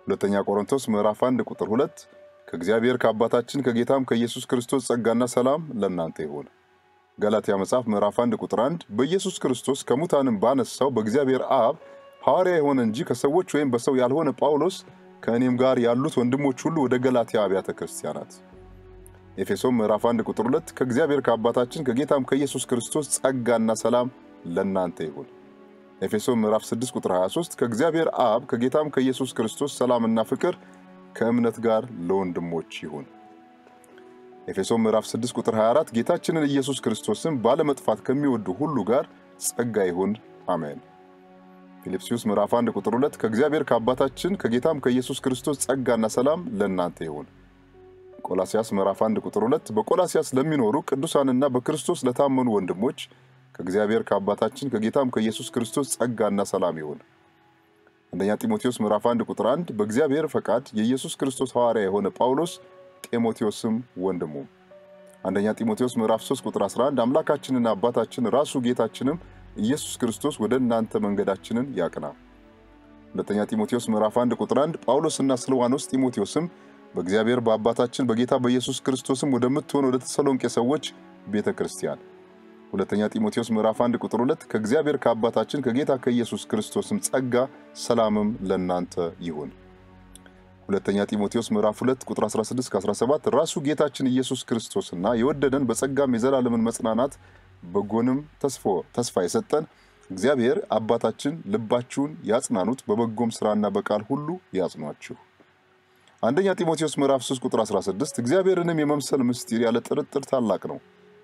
ሁለተኛ ቆሮንቶስ ምዕራፍ 1 ቁጥር 2 ከእግዚአብሔር ከአባታችን ከጌታም ከኢየሱስ ክርስቶስ ጸጋና ሰላም ለእናንተ ይሁን። ገላትያ መጽሐፍ ምዕራፍ 1 ቁጥር 1 በኢየሱስ ክርስቶስ ከሙታንም ባነሳው በእግዚአብሔር አብ ሐዋርያ የሆነ እንጂ ከሰዎች ወይም በሰው ያልሆነ ጳውሎስ ከእኔም ጋር ያሉት ወንድሞች ሁሉ ወደ ገላትያ አብያተ ክርስቲያናት። ኤፌሶን ምዕራፍ 1 ቁጥር 2 ከእግዚአብሔር ከአባታችን ከጌታም ከኢየሱስ ክርስቶስ ጸጋና ሰላም ለእናንተ ይሁን። ኤፌሶን ምዕራፍ 6 ቁጥር 23 ከእግዚአብሔር አብ ከጌታም ከኢየሱስ ክርስቶስ ሰላምና ፍቅር ከእምነት ጋር ለወንድሞች ይሁን። ኤፌሶን ምዕራፍ 6 ቁጥር 24 ጌታችንን ኢየሱስ ክርስቶስን ባለመጥፋት ከሚወዱ ሁሉ ጋር ጸጋ ይሁን፣ አሜን። ፊልጵስዩስ ምዕራፍ 1 ቁጥር 2 ከእግዚአብሔር ከአባታችን ከጌታም ከኢየሱስ ክርስቶስ ጸጋና ሰላም ለእናንተ ይሁን። ቆላስያስ ምዕራፍ 1 ቁጥር 2 በቆላስያስ ለሚኖሩ ቅዱሳንና በክርስቶስ ለታመኑ ወንድሞች ከእግዚአብሔር ከአባታችን ከጌታም ከኢየሱስ ክርስቶስ ጸጋና ሰላም ይሁን። አንደኛ ጢሞቴዎስ ምዕራፍ 1 ቁጥር 1 በእግዚአብሔር ፈቃድ የኢየሱስ ክርስቶስ ሐዋርያ የሆነ ጳውሎስ ጢሞቴዎስም ወንድሙ። አንደኛ ጢሞቴዎስ ምዕራፍ 3 ቁጥር 11 አምላካችንና አባታችን ራሱ ጌታችንም ኢየሱስ ክርስቶስ ወደ እናንተ መንገዳችንን ያቅና። ሁለተኛ ጢሞቴዎስ ምዕራፍ 1 ቁጥር 1 ጳውሎስና ስልዋኖስ ጢሞቴዎስም በእግዚአብሔር በአባታችን በጌታ በኢየሱስ ክርስቶስም ወደምትሆን ወደ ተሰሎንቄ ሰዎች ቤተክርስቲያን። ሁለተኛ ጢሞቴዎስ ምዕራፍ 1 ቁጥር 2 ከእግዚአብሔር ከአባታችን ከጌታ ከኢየሱስ ክርስቶስም ጸጋ ሰላምም ለእናንተ ይሁን። ሁለተኛ ጢሞቴዎስ ምዕራፍ 2 ቁጥር 16-17 ራሱ ጌታችን ኢየሱስ ክርስቶስና የወደደን በጸጋም የዘላለምን መጽናናት በጎንም ተስፋ የሰጠን እግዚአብሔር አባታችን ልባችሁን ያጽናኑት በበጎም ሥራና በቃል ሁሉ ያጽኗችሁ። አንደኛ ጢሞቴዎስ ምዕራፍ 3 ቁጥር 16 እግዚአብሔርንም የመምሰል ምስጢር ያለ ጥርጥር ታላቅ ነው።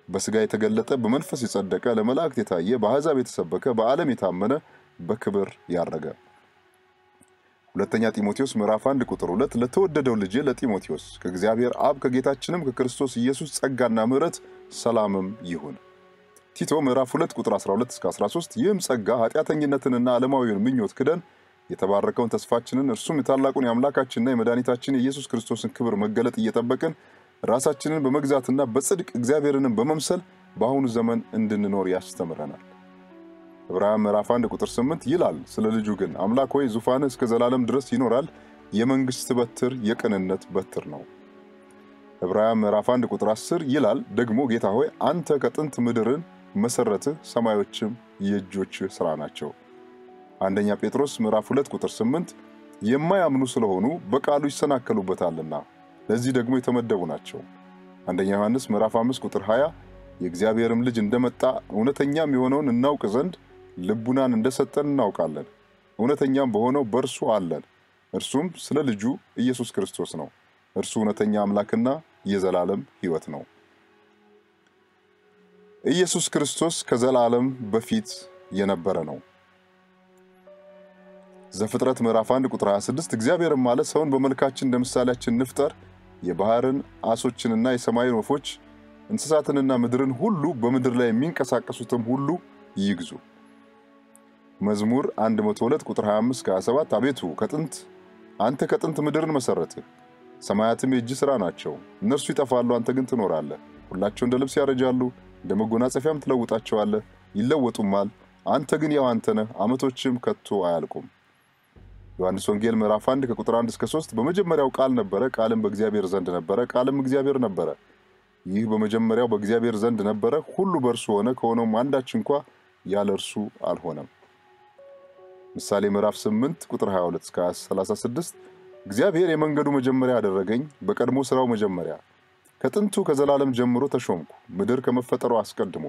በሥጋ የተገለጠ በመንፈስ የጸደቀ ለመላእክት የታየ በአሕዛብ የተሰበከ በዓለም የታመነ በክብር ያረገ። ሁለተኛ ጢሞቴዎስ ምዕራፍ 1 ቁጥር 2 ለተወደደው ልጄ ለጢሞቴዎስ ከእግዚአብሔር አብ ከጌታችንም ከክርስቶስ ኢየሱስ ጸጋና ምሕረት ሰላምም ይሁን። ቲቶ ምዕራፍ 2 ቁጥር 12-13 ይህም ጸጋ ኃጢአተኝነትንና ዓለማዊውን ምኞት ክደን የተባረከውን ተስፋችንን እርሱም የታላቁን የአምላካችንና የመድኃኒታችን የኢየሱስ ክርስቶስን ክብር መገለጥ እየጠበቅን ራሳችንን በመግዛትና በጽድቅ እግዚአብሔርንም በመምሰል በአሁኑ ዘመን እንድንኖር ያስተምረናል። ዕብራውያን ምዕራፍ 1 ቁጥር 8 ይላል ስለ ልጁ ግን አምላክ ሆይ ዙፋንህ እስከ ዘላለም ድረስ ይኖራል፣ የመንግሥት በትር የቅንነት በትር ነው። ዕብራውያን ምዕራፍ 1 ቁጥር 10 ይላል ደግሞ ጌታ ሆይ አንተ ከጥንት ምድርን መሰረትህ፣ ሰማዮችም የእጆችህ ሥራ ናቸው። አንደኛ ጴጥሮስ ምዕራፍ 2 ቁጥር 8 የማያምኑ ስለሆኑ በቃሉ ይሰናከሉበታልና ለዚህ ደግሞ የተመደቡ ናቸው። አንደኛ ዮሐንስ ምዕራፍ 5 ቁጥር 20 የእግዚአብሔርም ልጅ እንደመጣ እውነተኛም የሆነውን እናውቅ ዘንድ ልቡናን እንደሰጠን እናውቃለን። እውነተኛም በሆነው በእርሱ አለን፣ እርሱም ስለ ልጁ ኢየሱስ ክርስቶስ ነው። እርሱ እውነተኛ አምላክና የዘላለም ሕይወት ነው። ኢየሱስ ክርስቶስ ከዘላለም በፊት የነበረ ነው። ዘፍጥረት ምዕራፍ 1 ቁጥር 26 እግዚአብሔርም አለ ሰውን በመልካችን እንደ ምሳሌያችን እንፍጠር፣ የባህርን ዓሦችንና የሰማይን ወፎች እንስሳትንና ምድርን ሁሉ በምድር ላይ የሚንቀሳቀሱትም ሁሉ ይግዙ። መዝሙር 102 ቁጥር 25-27 አቤቱ አንተ ከጥንት ምድርን መሰረትህ፣ ሰማያትም የእጅ ሥራ ናቸው። እነርሱ ይጠፋሉ፣ አንተ ግን ትኖራለህ። ሁላቸው እንደ ልብስ ያረጃሉ፣ እንደ መጎናጸፊያም ትለውጣቸዋለህ፣ ይለወጡማል። አንተ ግን ያው አንተ ነህ፣ ዓመቶችም ከቶ አያልቁም። ዮሐንስ ወንጌል ምዕራፍ 1 ቁጥር 1-3 በመጀመሪያው ቃል ነበረ፣ ቃልም በእግዚአብሔር ዘንድ ነበረ፣ ቃልም እግዚአብሔር ነበረ። ይህ በመጀመሪያው በእግዚአብሔር ዘንድ ነበረ። ሁሉ በእርሱ ሆነ፣ ከሆነውም አንዳች እንኳ ያለ እርሱ አልሆነም። ምሳሌ ምዕራፍ 8 ቁጥር 22-36 እግዚአብሔር የመንገዱ መጀመሪያ አደረገኝ፣ በቀድሞ ሥራው መጀመሪያ። ከጥንቱ ከዘላለም ጀምሮ ተሾምኩ፣ ምድር ከመፈጠሩ አስቀድሞ።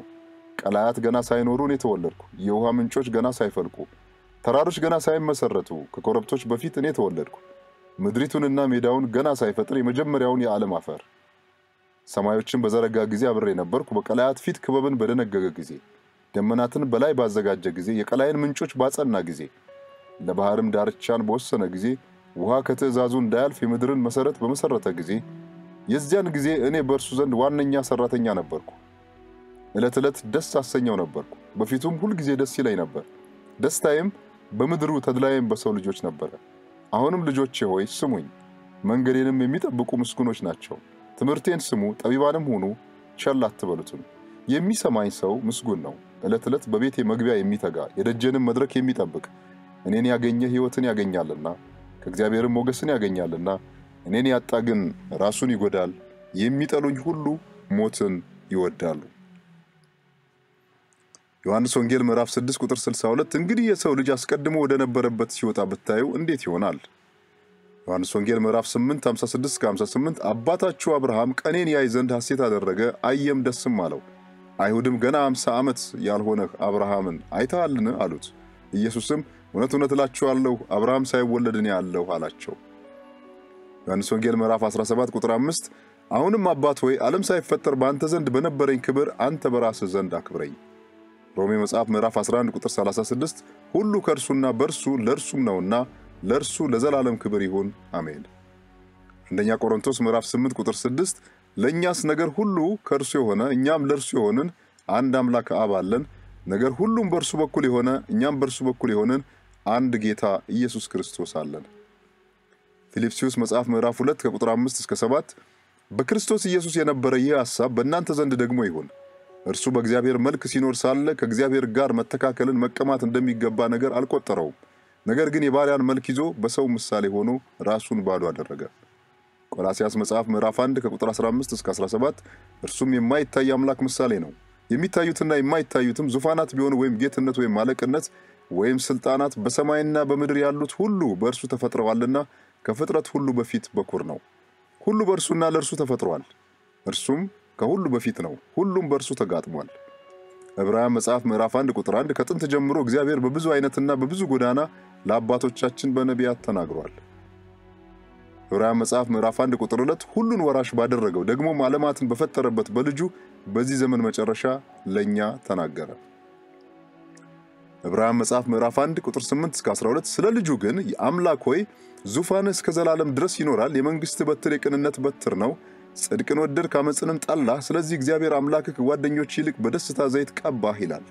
ቀላያት ገና ሳይኖሩ እኔ ተወለድኩ፣ የውሃ ምንጮች ገና ሳይፈልቁ፣ ተራሮች ገና ሳይመሰረቱ ከኮረብቶች በፊት እኔ ተወለድኩ። ምድሪቱንና ሜዳውን ገና ሳይፈጥር የመጀመሪያውን የዓለም አፈር። ሰማዮችን በዘረጋ ጊዜ አብሬ ነበርኩ፣ በቀላያት ፊት ክበብን በደነገገ ጊዜ። ደመናትን በላይ ባዘጋጀ ጊዜ፣ የቀላይን ምንጮች ባጸና ጊዜ፣ ለባህርም ዳርቻን በወሰነ ጊዜ፣ ውሃ ከትእዛዙ እንዳያልፍ የምድርን መሠረት በመሠረተ ጊዜ፣ የዚያን ጊዜ እኔ በእርሱ ዘንድ ዋነኛ ሠራተኛ ነበርኩ። ዕለት ዕለት ደስ አሰኘው ነበርኩ፣ በፊቱም ሁል ጊዜ ደስ ይለኝ ነበር። ደስታዬም በምድሩ ተድላዬም በሰው ልጆች ነበረ። አሁንም ልጆቼ ሆይ ስሙኝ፣ መንገዴንም የሚጠብቁ ምስጉኖች ናቸው። ትምህርቴን ስሙ፣ ጠቢባንም ሁኑ፣ ቸል አትበሉትም። የሚሰማኝ ሰው ምስጉን ነው። ዕለት ዕለት በቤቴ መግቢያ የሚተጋ የደጀንም መድረክ የሚጠብቅ እኔን ያገኘ ሕይወትን ያገኛልና ከእግዚአብሔርም ሞገስን ያገኛልና። እኔን ያጣ ግን ራሱን ይጎዳል። የሚጠሉኝ ሁሉ ሞትን ይወዳሉ። ዮሐንስ ወንጌል ምዕራፍ 6 ቁጥር 62 እንግዲህ የሰው ልጅ አስቀድሞ ወደ ነበረበት ሲወጣ ብታዩ እንዴት ይሆናል? ዮሐንስ ወንጌል ምዕራፍ 8 56-58 አባታችሁ አብርሃም ቀኔን ያይ ዘንድ ሐሴት አደረገ፣ አየም ደስም አለው። አይሁድም ገና 50 ዓመት ያልሆነህ አብርሃምን አይተሃልን አሉት። ኢየሱስም እውነት እውነት እላችኋለሁ አብርሃም ሳይወለድ እኔ አለሁ አላቸው። ዮሐንስ ወንጌል ምዕራፍ 17 ቁጥር 5 አሁንም አባት ሆይ ዓለም ሳይፈጠር በአንተ ዘንድ በነበረኝ ክብር አንተ በራስህ ዘንድ አክብረኝ። ሮሜ መጽሐፍ ምዕራፍ 11 ቁጥር 36 ሁሉ ከእርሱና በእርሱ ለእርሱም ነውና ለእርሱ ለዘላለም ክብር ይሁን አሜን። አንደኛ ቆሮንቶስ ምዕራፍ 8 ቁጥር 6 ለእኛስ ነገር ሁሉ ከእርሱ የሆነ እኛም ለእርሱ የሆንን አንድ አምላክ አብ አለን፣ ነገር ሁሉም በእርሱ በኩል የሆነ እኛም በእርሱ በኩል የሆንን አንድ ጌታ ኢየሱስ ክርስቶስ አለን። ፊልጵስዩስ መጽሐፍ ምዕራፍ 2 ከቁጥር 5-7 በክርስቶስ ኢየሱስ የነበረ ይህ ሐሳብ በእናንተ ዘንድ ደግሞ ይሁን። እርሱ በእግዚአብሔር መልክ ሲኖር ሳለ ከእግዚአብሔር ጋር መተካከልን መቀማት እንደሚገባ ነገር አልቆጠረውም። ነገር ግን የባሪያን መልክ ይዞ በሰው ምሳሌ ሆኖ ራሱን ባዶ አደረገ። ቆላስይስ መጽሐፍ ምዕራፍ 1 ከቁጥር 15 እስከ 17 እርሱም የማይታይ አምላክ ምሳሌ ነው። የሚታዩትና የማይታዩትም ዙፋናት ቢሆኑ ወይም ጌትነት ወይም አለቅነት ወይም ስልጣናት በሰማይና በምድር ያሉት ሁሉ በእርሱ ተፈጥረዋልና ከፍጥረት ሁሉ በፊት በኩር ነው። ሁሉ በእርሱና ለእርሱ ተፈጥሯል። እርሱም ከሁሉ በፊት ነው። ሁሉም በእርሱ ተጋጥሟል። ዕብራውያን መጽሐፍ ምዕራፍ 1 ቁጥር 1 ከጥንት ጀምሮ እግዚአብሔር በብዙ አይነትና በብዙ ጎዳና ለአባቶቻችን በነቢያት ተናግሯል። ዕብራውያን መጽሐፍ ምዕራፍ 1 ቁጥር 2 ሁሉን ወራሽ ባደረገው ደግሞም ዓለማትን በፈጠረበት በልጁ በዚህ ዘመን መጨረሻ ለኛ ተናገረ። ዕብራውያን መጽሐፍ ምዕራፍ 1 ቁጥር 8 እስከ 12 ስለ ልጁ ግን የአምላክ ሆይ ዙፋንህ እስከ ዘላለም ድረስ ይኖራል፣ የመንግስት በትር የቅንነት በትር ነው፣ ጽድቅን ወደድክ አመፅንም ጠላህ፣ ስለዚህ እግዚአብሔር አምላክህ ከጓደኞች ይልቅ በደስታ ዘይት ቀባህ ይላል።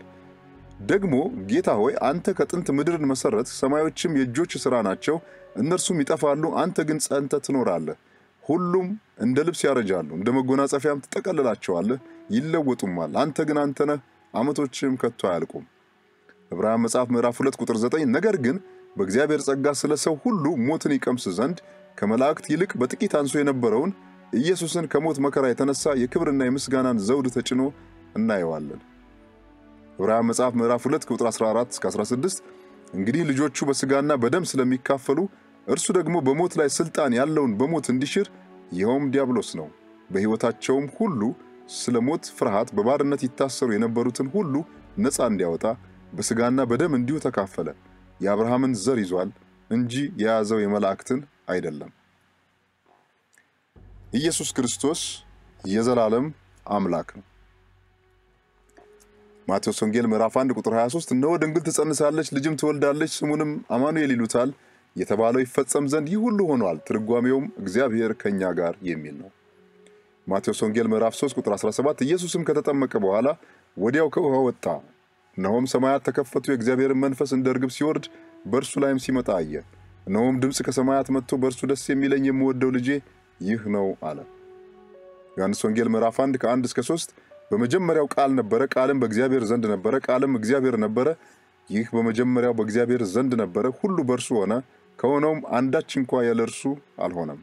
ደግሞ ጌታ ሆይ አንተ ከጥንት ምድርን መሰረት፣ ሰማዮችም የእጆች ሥራ ናቸው፣ እነርሱም ይጠፋሉ፣ አንተ ግን ጸንተህ ትኖራለህ። ሁሉም እንደ ልብስ ያረጃሉ፣ እንደ መጎናጸፊያም ትጠቀልላቸዋለህ፣ ይለወጡማል። አንተ ግን አንተ ነህ፣ ዓመቶችም ከቶ አያልቁም። ዕብራውያን መጽሐፍ ምዕራፍ 2 ቁጥር 9 ነገር ግን በእግዚአብሔር ጸጋ ስለ ሰው ሁሉ ሞትን ይቀምስ ዘንድ ከመላእክት ይልቅ በጥቂት አንሶ የነበረውን ኢየሱስን ከሞት መከራ የተነሳ የክብርና የምስጋናን ዘውድ ተጭኖ እናየዋለን። ዕብራውያን መጽሐፍ ምዕራፍ 2 ቁጥር 14 እስከ 16 እንግዲህ ልጆቹ በሥጋና በደም ስለሚካፈሉ እርሱ ደግሞ በሞት ላይ ሥልጣን ያለውን በሞት እንዲሽር ይኸውም ዲያብሎስ ነው። በሕይወታቸውም ሁሉ ስለ ሞት ፍርሃት በባርነት ይታሰሩ የነበሩትን ሁሉ ነፃ እንዲያወጣ በሥጋና በደም እንዲሁ ተካፈለ። የአብርሃምን ዘር ይዟል እንጂ የያዘው የመላእክትን አይደለም። ኢየሱስ ክርስቶስ የዘላለም አምላክ ነው። ማቴዎስ ወንጌል ምዕራፍ 1 ቁጥር 23 እነሆ ድንግል ትጸንሳለች፣ ልጅም ትወልዳለች፣ ስሙንም አማኑኤል ይሉታል የተባለው ይፈጸም ዘንድ ይህ ሁሉ ሆኗል። ትርጓሜውም እግዚአብሔር ከኛ ጋር የሚል ነው። ማቴዎስ ወንጌል ምዕራፍ 3 ቁጥር 17 ኢየሱስም ከተጠመቀ በኋላ ወዲያው ከውሃ ወጣ። እነሆም ሰማያት ተከፈቱ፣ የእግዚአብሔርን መንፈስ እንደ ርግብ ሲወርድ በእርሱ ላይም ሲመጣ አየ። እነሆም ድምፅ ከሰማያት መጥቶ በእርሱ ደስ የሚለኝ የምወደው ልጄ ይህ ነው አለ። ዮሐንስ ወንጌል ምዕራፍ 1 ከ1 እስከ 3 በመጀመሪያው ቃል ነበረ፣ ቃልም በእግዚአብሔር ዘንድ ነበረ፣ ቃልም እግዚአብሔር ነበረ። ይህ በመጀመሪያው በእግዚአብሔር ዘንድ ነበረ። ሁሉ በእርሱ ሆነ፣ ከሆነውም አንዳች እንኳ ያለ እርሱ አልሆነም።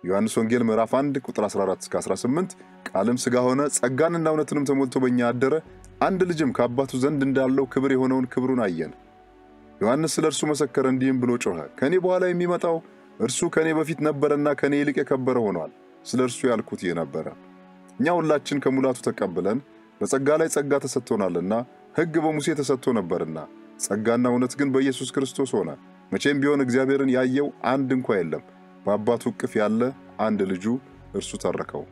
ዮሐንስ ወንጌል ምዕራፍ 1 ቁጥር 14 እስከ 18 ቃልም ሥጋ ሆነ፣ ጸጋንና እውነትንም ተሞልቶ በእኛ አደረ፣ አንድ ልጅም ከአባቱ ዘንድ እንዳለው ክብር የሆነውን ክብሩን አየን። ዮሐንስ ስለ እርሱ መሰከረ፣ እንዲህም ብሎ ጮኸ፣ ከእኔ በኋላ የሚመጣው እርሱ ከእኔ በፊት ነበረና ከእኔ ይልቅ የከበረ ሆኗል። ስለ እርሱ ያልኩት ይህ ነበረ። እኛ ሁላችን ከሙላቱ ተቀብለን በጸጋ ላይ ጸጋ ተሰጥቶናልና፣ ሕግ በሙሴ ተሰጥቶ ነበርና፣ ጸጋና እውነት ግን በኢየሱስ ክርስቶስ ሆነ። መቼም ቢሆን እግዚአብሔርን ያየው አንድ እንኳ የለም፣ በአባቱ እቅፍ ያለ አንድ ልጁ እርሱ ተረከው።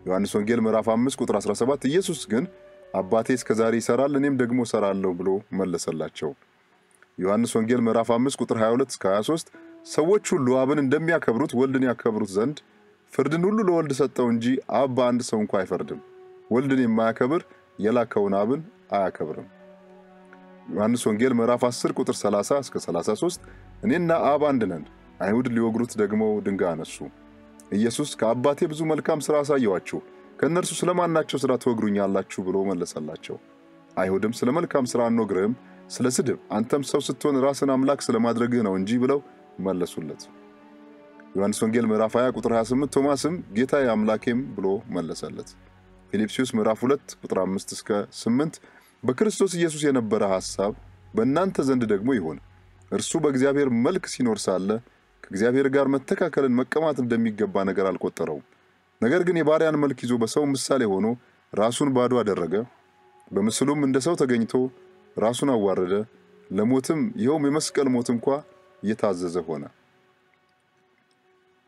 ዮሐንስ ወንጌል ምዕራፍ 5 ቁጥር 17 ኢየሱስ ግን አባቴ እስከ ዛሬ ይሰራል፣ እኔም ደግሞ እሰራለሁ ብሎ መለሰላቸው። ዮሐንስ ወንጌል ምዕራፍ 5 ቁጥር 22 እስከ 23 ሰዎች ሁሉ አብን እንደሚያከብሩት ወልድን ያከብሩት ዘንድ ፍርድን ሁሉ ለወልድ ሰጠው እንጂ አብ በአንድ ሰው እንኳ አይፈርድም። ወልድን የማያከብር የላከውን አብን አያከብርም። ዮሐንስ ወንጌል ምዕራፍ 10 ቁጥር 30 እስከ 33 እኔና አብ አንድ ነን። አይሁድ ሊወግሩት ደግሞ ድንጋይ አነሱ። ኢየሱስ ከአባቴ ብዙ መልካም ሥራ አሳየኋችሁ፣ ከእነርሱ ስለማናቸው ሥራ ትወግሩኛላችሁ ብሎ መለሰላቸው። አይሁድም ስለ መልካም ሥራ አንወግርህም፣ ስለ ስድብ አንተም ሰው ስትሆን ራስን አምላክ ስለማድረግህ ነው እንጂ ብለው መለሱለት። ዮሐንስ ወንጌል ምዕራፍ 20 ቁጥር 28 ቶማስም ጌታዬ አምላኬም ብሎ መለሰለት። ፊልጵስዩስ ምዕራፍ 2 ቁጥር 5 እስከ 8 በክርስቶስ ኢየሱስ የነበረ ሐሳብ በእናንተ ዘንድ ደግሞ ይሁን። እርሱ በእግዚአብሔር መልክ ሲኖር ሳለ ከእግዚአብሔር ጋር መተካከልን መቀማት እንደሚገባ ነገር አልቆጠረውም። ነገር ግን የባሪያን መልክ ይዞ በሰው ምሳሌ ሆኖ ራሱን ባዶ አደረገ። በምስሉም እንደ ሰው ተገኝቶ ራሱን አዋረደ፣ ለሞትም ይኸውም የመስቀል ሞት እንኳ የታዘዘ ሆነ።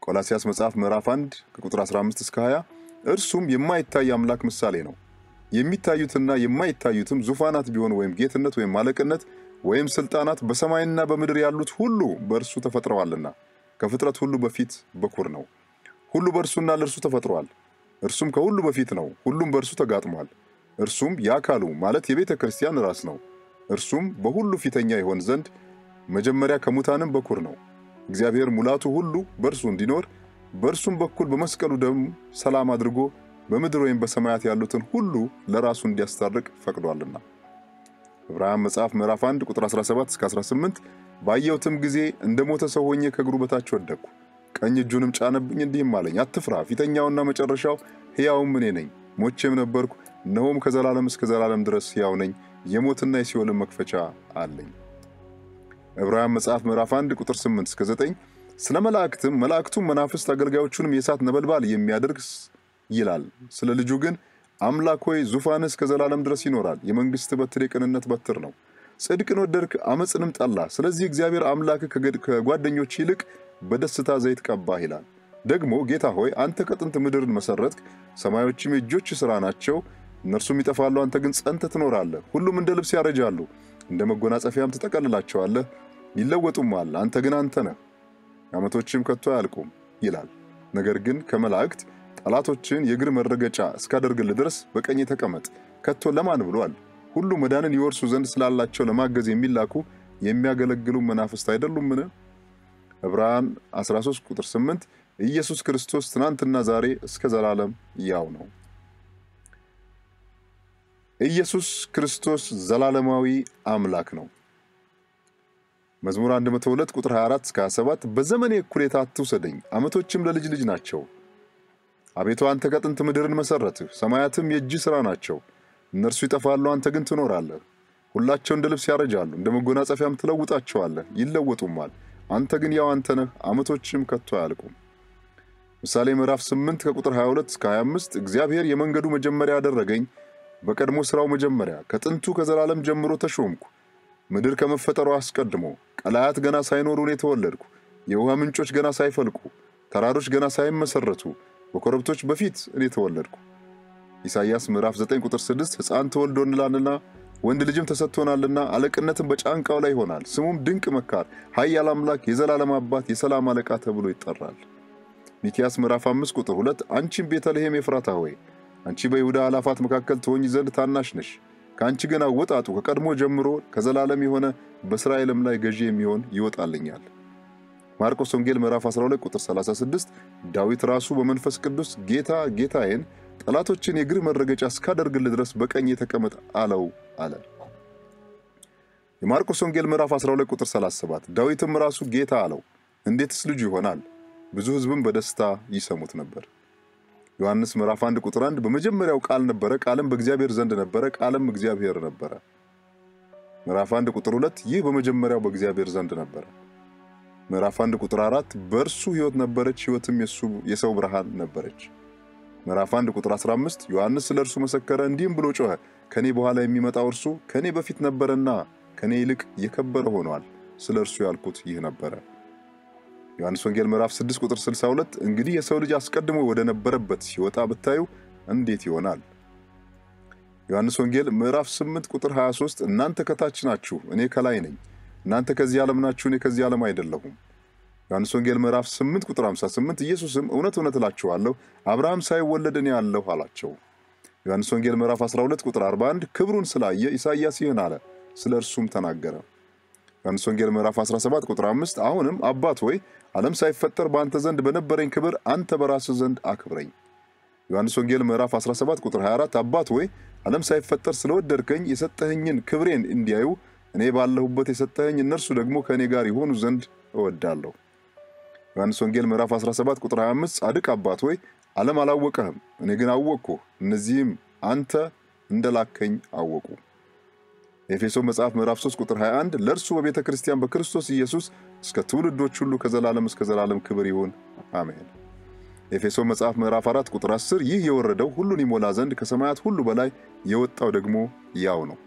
ቆላስይስ መጽሐፍ ምዕራፍ 1 ከቁጥር 15 እስከ 20 እርሱም የማይታይ አምላክ ምሳሌ ነው። የሚታዩትና የማይታዩትም ዙፋናት ቢሆኑ ወይም ጌትነት ወይም አለቅነት ወይም ስልጣናት በሰማይና በምድር ያሉት ሁሉ በእርሱ ተፈጥረዋልና ከፍጥረት ሁሉ በፊት በኩር ነው። ሁሉ በእርሱና ለእርሱ ተፈጥሯል። እርሱም ከሁሉ በፊት ነው፣ ሁሉም በእርሱ ተጋጥሟል። እርሱም የአካሉ ማለት የቤተ ክርስቲያን ራስ ነው። እርሱም በሁሉ ፊተኛ ይሆን ዘንድ መጀመሪያ ከሙታንም በኩር ነው። እግዚአብሔር ሙላቱ ሁሉ በእርሱ እንዲኖር በእርሱም በኩል በመስቀሉ ደም ሰላም አድርጎ በምድር ወይም በሰማያት ያሉትን ሁሉ ለራሱ እንዲያስታርቅ ፈቅዷልና። ዕብራውያን መጽሐፍ ምዕራፍ 1 ቁጥር 17 እስከ 18 ባየሁትም ጊዜ እንደሞተ ሰው ሆኜ ከእግሩ በታች ወደቅሁ። ቀኝ እጁንም ጫነብኝ እንዲህም አለኝ፣ አትፍራ፣ ፊተኛውና መጨረሻው ሕያውም እኔ ነኝ። ሞቼም ነበርኩ፣ እነሆም ከዘላለም እስከ ዘላለም ድረስ ሕያው ነኝ። የሞትና የሲኦልን መክፈቻ አለኝ። ዕብራውያን መጽሐፍ ምዕራፍ 1 ቁጥር 8 እስከ 9 ስለ መላእክቱም መናፍስት አገልጋዮቹንም የእሳት ነበልባል የሚያደርግ ይላል። ስለ ልጁ ግን አምላክ ሆይ ዙፋንህ እስከ ዘላለም ድረስ ይኖራል። የመንግስት በትር የቅንነት በትር ነው። ጽድቅን ወደድክ፣ አመፅንም ጠላህ። ስለዚህ እግዚአብሔር አምላክህ ከጓደኞች ይልቅ በደስታ ዘይት ቀባህ ይላል። ደግሞ ጌታ ሆይ አንተ ከጥንት ምድርን መሰረትክ፣ ሰማዮችም የእጆች ሥራ ናቸው። እነርሱም ይጠፋሉ፣ አንተ ግን ጸንተህ ትኖራለህ። ሁሉም እንደ ልብስ ያረጃሉ፣ እንደ መጎናጸፊያም ትጠቀልላቸዋለህ። ይለወጡማል፣ አንተ ግን አንተ ነህ፣ ዓመቶችም ከቶ አያልቁም ይላል። ነገር ግን ከመላእክት ጠላቶችን የእግር መረገጫ እስካደርግልህ ድረስ በቀኜ ተቀመጥ ከቶ ለማን ብሏል? ሁሉ መዳንን ይወርሱ ዘንድ ስላላቸው ለማገዝ የሚላኩ የሚያገለግሉ መናፍስት አይደሉምን? ዕብራውያን 13 ቁጥር 8 ኢየሱስ ክርስቶስ ትናንትና ዛሬ እስከ ዘላለም ያው ነው። ኢየሱስ ክርስቶስ ዘላለማዊ አምላክ ነው። መዝሙር 102 ቁጥር 24 እስከ 27 በዘመኔ እኩሌታ አትውሰደኝ፣ ዓመቶችም ለልጅ ልጅ ናቸው። አቤቱ አንተ ከጥንት ምድርን መሰረትህ፣ ሰማያትም የእጅህ ሥራ ናቸው። እነርሱ ይጠፋሉ፣ አንተ ግን ትኖራለህ። ሁላቸው እንደ ልብስ ያረጃሉ፣ እንደ መጎናጸፊያም ትለውጣቸዋለህ። ይለወጡማል፣ አንተ ግን ያው አንተ ነህ፣ ዓመቶችም ከቶ አያልቁም። ምሳሌ ምዕራፍ 8 ከቁጥር 22 እስከ 25 እግዚአብሔር የመንገዱ መጀመሪያ አደረገኝ፣ በቀድሞ ሥራው መጀመሪያ ከጥንቱ ከዘላለም ጀምሮ ተሾምኩ። ምድር ከመፈጠሯ አስቀድሞ ቀላያት ገና ሳይኖሩ እኔ ተወለድኩ። የውሃ ምንጮች ገና ሳይፈልቁ ተራሮች ገና ሳይመሰረቱ በኮረብቶች በፊት እኔ ተወለድኩ። ኢሳይያስ ምዕራፍ 9 ቁጥር 6 ሕፃን ተወልዶልናልና ወንድ ልጅም ተሰጥቶናልና አለቅነትም በጫንቃው ላይ ይሆናል። ስሙም ድንቅ መካር፣ ኃያል አምላክ፣ የዘላለም አባት፣ የሰላም አለቃ ተብሎ ይጠራል። ሚክያስ ምዕራፍ 5 ቁጥር 2 አንቺም ቤተልሔም ኤፍራታ ሆይ አንቺ በይሁዳ አላፋት መካከል ትሆኚ ዘንድ ታናሽ ነሽ። ከአንቺ ግን አወጣጡ ከቀድሞ ጀምሮ ከዘላለም የሆነ በእስራኤልም ላይ ገዢ የሚሆን ይወጣልኛል። ማርቆስ ወንጌል ምዕራፍ 12 ቁጥር 36 ዳዊት ራሱ በመንፈስ ቅዱስ ጌታ ጌታዬን ጠላቶችን የእግር መረገጫ እስካደርግልህ ድረስ በቀኜ ተቀመጥ አለው አለ። የማርቆስ ወንጌል ምዕራፍ 12 ቁጥር 37 ዳዊትም ራሱ ጌታ አለው፣ እንዴትስ ልጁ ይሆናል? ብዙ ሕዝብም በደስታ ይሰሙት ነበር። ዮሐንስ ምዕራፍ 1 ቁጥር 1 በመጀመሪያው ቃል ነበረ፣ ቃልም በእግዚአብሔር ዘንድ ነበረ፣ ቃልም እግዚአብሔር ነበረ። ምዕራፍ 1 ቁጥር 2 ይህ በመጀመሪያው በእግዚአብሔር ዘንድ ነበረ። ምዕራፍ 1 ቁጥር 4 በእርሱ ሕይወት ነበረች፣ ሕይወትም የሰው ብርሃን ነበረች። ምዕራፍ 1 ቁጥር 15 ዮሐንስ ስለ እርሱ መሰከረ፣ እንዲህም ብሎ ጮኸ፣ ከኔ በኋላ የሚመጣው እርሱ ከኔ በፊት ነበረና ከኔ ይልቅ የከበረ ሆኗል፣ ስለ እርሱ ያልኩት ይህ ነበረ። ዮሐንስ ወንጌል ምዕራፍ 6 ቁጥር 62 እንግዲህ የሰው ልጅ አስቀድሞ ወደ ነበረበት ሲወጣ ብታዩ እንዴት ይሆናል? ዮሐንስ ወንጌል ምዕራፍ 8 ቁጥር 23 እናንተ ከታች ናችሁ፣ እኔ ከላይ ነኝ። እናንተ ከዚህ ዓለም ናችሁ፣ እኔ ከዚህ ዓለም አይደለሁም። ዮሐንስ ወንጌል ምዕራፍ 8 ቁጥር 58 ኢየሱስም እውነት እውነት እላችኋለሁ አብርሃም ሳይወለድ እኔ አለሁ አላቸው። ዮሐንስ ወንጌል ምዕራፍ 12 ቁጥር 41 ክብሩን ስላየ ኢሳይያስ ይህን አለ፣ ስለ እርሱም ተናገረ። ዮሐንስ ወንጌል ምዕራፍ 17 ቁጥር 5 አሁንም አባት ሆይ ዓለም ሳይፈጠር በአንተ ዘንድ በነበረኝ ክብር አንተ በራስህ ዘንድ አክብረኝ። ዮሐንስ ወንጌል ምዕራፍ 17 ቁጥር 24 አባት ሆይ ዓለም ሳይፈጠር ስለወደድከኝ የሰጠኸኝን ክብሬን እንዲያዩ እኔ ባለሁበት የሰጠኸኝ እነርሱ ደግሞ ከእኔ ጋር ይሆኑ ዘንድ እወዳለሁ። ዮሐንስ ወንጌል ምዕራፍ 17 ቁጥር 25 ጻድቅ አባት ሆይ ዓለም አላወቀህም፣ እኔ ግን አወቅኩህ፣ እነዚህም አንተ እንደላከኝ አወቁ። ኤፌሶን መጽሐፍ ምዕራፍ 3 ቁጥር 21 ለእርሱ በቤተ ክርስቲያን በክርስቶስ ኢየሱስ እስከ ትውልዶች ሁሉ ከዘላለም እስከ ዘላለም ክብር ይሁን አሜን። ኤፌሶን መጽሐፍ ምዕራፍ 4 ቁጥር 10 ይህ የወረደው ሁሉን ይሞላ ዘንድ ከሰማያት ሁሉ በላይ የወጣው ደግሞ ያው ነው።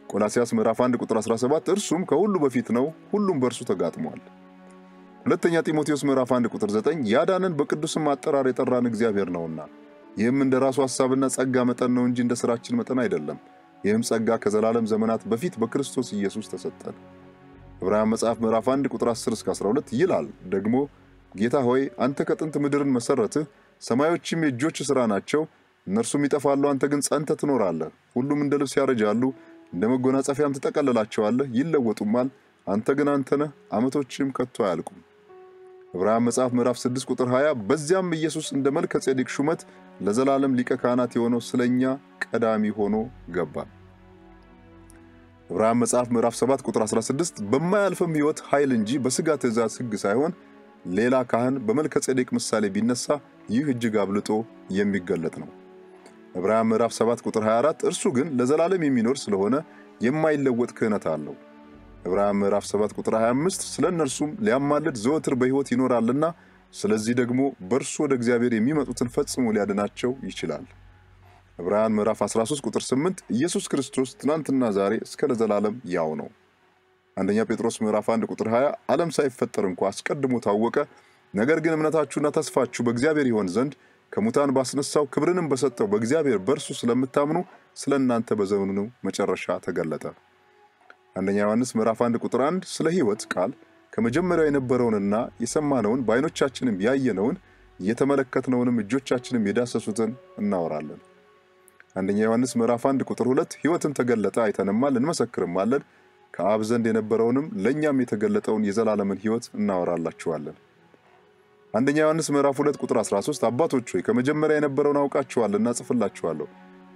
ቆላስይስ ምዕራፍ 1 ቁጥር 17 እርሱም ከሁሉ በፊት ነው፣ ሁሉም በእርሱ ተጋጥሟል። ሁለተኛ ጢሞቴዎስ ምዕራፍ 1 ቁጥር 9 ያዳነን በቅዱስም አጠራር የጠራን እግዚአብሔር ነውና ይህም እንደ ራሱ ሐሳብና ጸጋ መጠን ነው እንጂ እንደ ሥራችን መጠን አይደለም። ይህም ጸጋ ከዘላለም ዘመናት በፊት በክርስቶስ ኢየሱስ ተሰጠን። ዕብራውያን መጽሐፍ ምዕራፍ 1 ቁጥር 10 እስከ 12 ይላል ደግሞ ጌታ ሆይ አንተ ከጥንት ምድርን መሰረትህ፣ ሰማዮችም የእጆች ሥራ ናቸው። እነርሱም ይጠፋሉ፣ አንተ ግን ጸንተህ ትኖራለህ። ሁሉም እንደ ልብስ ያረጃሉ፣ እንደ መጎናጸፊያም ትጠቀልላቸዋለህ። ይለወጡማል፣ አንተ ግን አንተ ነህ፣ ዓመቶችም ከቶ አያልቁም። ዕብራውያን መጽሐፍ ምዕራፍ 6 ቁጥር 20 በዚያም ኢየሱስ እንደ መልከ ጼዴቅ ሹመት ለዘላለም ሊቀ ካህናት የሆነው ስለኛ ቀዳሚ ሆኖ ገባ። ዕብራውያን መጽሐፍ ምዕራፍ 7 ቁጥር 16 በማያልፍም ሕይወት ኃይል እንጂ በሥጋ ትእዛዝ ሕግ ሳይሆን ሌላ ካህን በመልከ ጼዴቅ ምሳሌ ቢነሳ ይህ እጅግ አብልጦ የሚገለጥ ነው። ዕብራውያን ምዕራፍ 7 ቁጥር 24 እርሱ ግን ለዘላለም የሚኖር ስለሆነ የማይለወጥ ክህነት አለው። ዕብራውያን ምዕራፍ 7 ቁጥር 25 ስለ እነርሱም ሊያማልድ ዘወትር በሕይወት ይኖራልና ስለዚህ ደግሞ በእርሱ ወደ እግዚአብሔር የሚመጡትን ፈጽሞ ሊያድናቸው ይችላል። ዕብራውያን ምዕራፍ 13 ቁጥር 8 ኢየሱስ ክርስቶስ ትናንትና ዛሬ እስከ ለዘላለም ያው ነው። አንደኛ ጴጥሮስ ምዕራፍ 1 ቁጥር 20 ዓለም ሳይፈጠር እንኳ አስቀድሞ ታወቀ፣ ነገር ግን እምነታችሁና ተስፋችሁ በእግዚአብሔር ይሆን ዘንድ ከሙታን ባስነሳው ክብርንም በሰጠው በእግዚአብሔር በእርሱ ስለምታምኑ ስለ እናንተ በዘመኑ መጨረሻ ተገለጠ። አንደኛ ዮሐንስ ምዕራፍ 1 ቁጥር 1 ስለ ሕይወት ቃል ከመጀመሪያው የነበረውንና የሰማነውን በዓይኖቻችንም ያየነውን የተመለከትነውንም እጆቻችንም የዳሰሱትን እናወራለን። አንደኛ ዮሐንስ ምዕራፍ 1 ቁጥር 2 ሕይወትም ተገለጠ አይተንማል እንመሰክርማለን፣ ከአብ ዘንድ የነበረውንም ለእኛም የተገለጠውን የዘላለምን ሕይወት እናወራላችኋለን። አንደኛ ዮሐንስ ምዕራፍ 2 ቁጥር 13 አባቶች ሆይ ከመጀመሪያ የነበረውን አውቃችኋልና ጽፍላችኋለሁ፣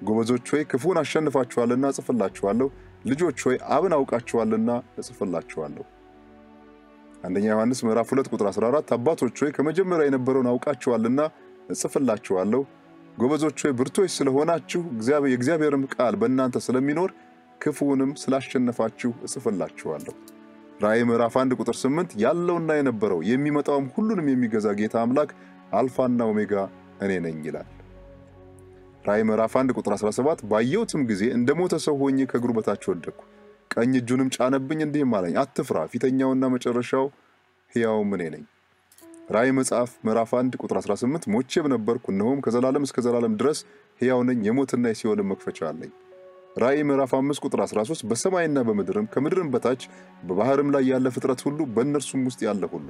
ጎበዞች ሆይ ክፉን አሸንፋችኋልና ጽፍላችኋለሁ፣ ልጆች ሆይ አብን አውቃችኋልና እጽፍላችኋለሁ። አንደኛ ዮሐንስ ምዕራፍ 2 ቁጥር 14 አባቶች ሆይ ከመጀመሪያ የነበረውን አውቃችኋልና እጽፍላችኋለሁ፣ ጎበዞች ሆይ ብርቶች ስለሆናችሁ የእግዚአብሔርም ቃል በእናንተ ስለሚኖር ክፉውንም ስላሸነፋችሁ እጽፍላችኋለሁ። ራእይ ምዕራፍ 1 ቁጥር 8 ያለውና የነበረው የሚመጣውም ሁሉንም የሚገዛ ጌታ አምላክ አልፋና ኦሜጋ እኔ ነኝ ይላል። ራእይ ምዕራፍ 1 ቁጥር 17 ባየሁትም ጊዜ እንደ ሞተ ሰው ሆኜ ከእግሩ በታች ወደቅሁ፣ ቀኝ እጁንም ጫነብኝ እንዲህም አለኝ አትፍራ፣ ፊተኛውና መጨረሻው ሕያውም እኔ ነኝ። ራእይ መጽሐፍ ምዕራፍ 1 ቁጥር 18 ሞቼም ነበርኩ እነሆም ከዘላለም እስከ ዘላለም ድረስ ሕያው ነኝ፣ የሞትና የሲኦልን መክፈቻ አለኝ። ራእይ ምዕራፍ 5 ቁጥር 13 በሰማይና በምድርም ከምድርም በታች በባህርም ላይ ያለ ፍጥረት ሁሉ በእነርሱም ውስጥ ያለ ሁሉ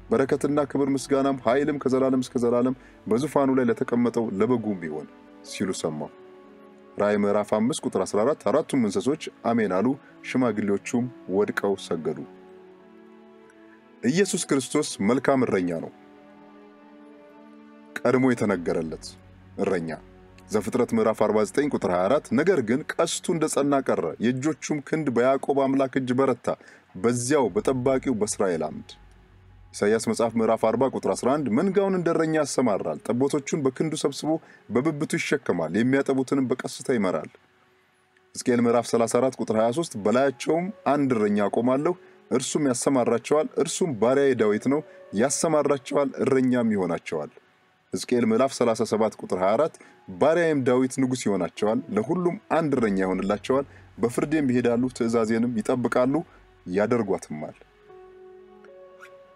በረከትና ክብር ምስጋናም ኃይልም ከዘላለም እስከ ዘላለም በዙፋኑ ላይ ለተቀመጠው ለበጉም ይሆን ሲሉ ሰማሁ። ራእይ ምዕራፍ 5 ቁጥር 14 አራቱም እንስሶች አሜን አሉ፣ ሽማግሌዎቹም ወድቀው ሰገዱ። ኢየሱስ ክርስቶስ መልካም እረኛ ነው። ቀድሞ የተነገረለት እረኛ ዘፍጥረት ምዕራፍ 49 ቁጥር 24 ነገር ግን ቀስቱ እንደጸና ቀረ፣ የእጆቹም ክንድ በያዕቆብ አምላክ እጅ በረታ፣ በዚያው በጠባቂው በእስራኤል አምድ። ኢሳይያስ መጽሐፍ ምዕራፍ 40 ቁጥር 11 መንጋውን እንደ እረኛ ያሰማራል፣ ጠቦቶቹን በክንዱ ሰብስቦ በብብቱ ይሸከማል፣ የሚያጠቡትንም በቀስታ ይመራል። ሕዝቅኤል ምዕራፍ 34 ቁጥር 23 በላያቸውም አንድ እረኛ አቆማለሁ፣ እርሱም ያሰማራቸዋል፣ እርሱም ባሪያዬ ዳዊት ነው፣ ያሰማራቸዋል፣ እረኛም ይሆናቸዋል። ሕዝቅኤል ምዕራፍ 37 ቁጥር 24 ባሪያዬም ዳዊት ንጉሥ ይሆናቸዋል፣ ለሁሉም አንድ እረኛ ይሆንላቸዋል፣ በፍርዴም ይሄዳሉ፣ ትእዛዜንም ይጠብቃሉ፣ ያደርጓትማል።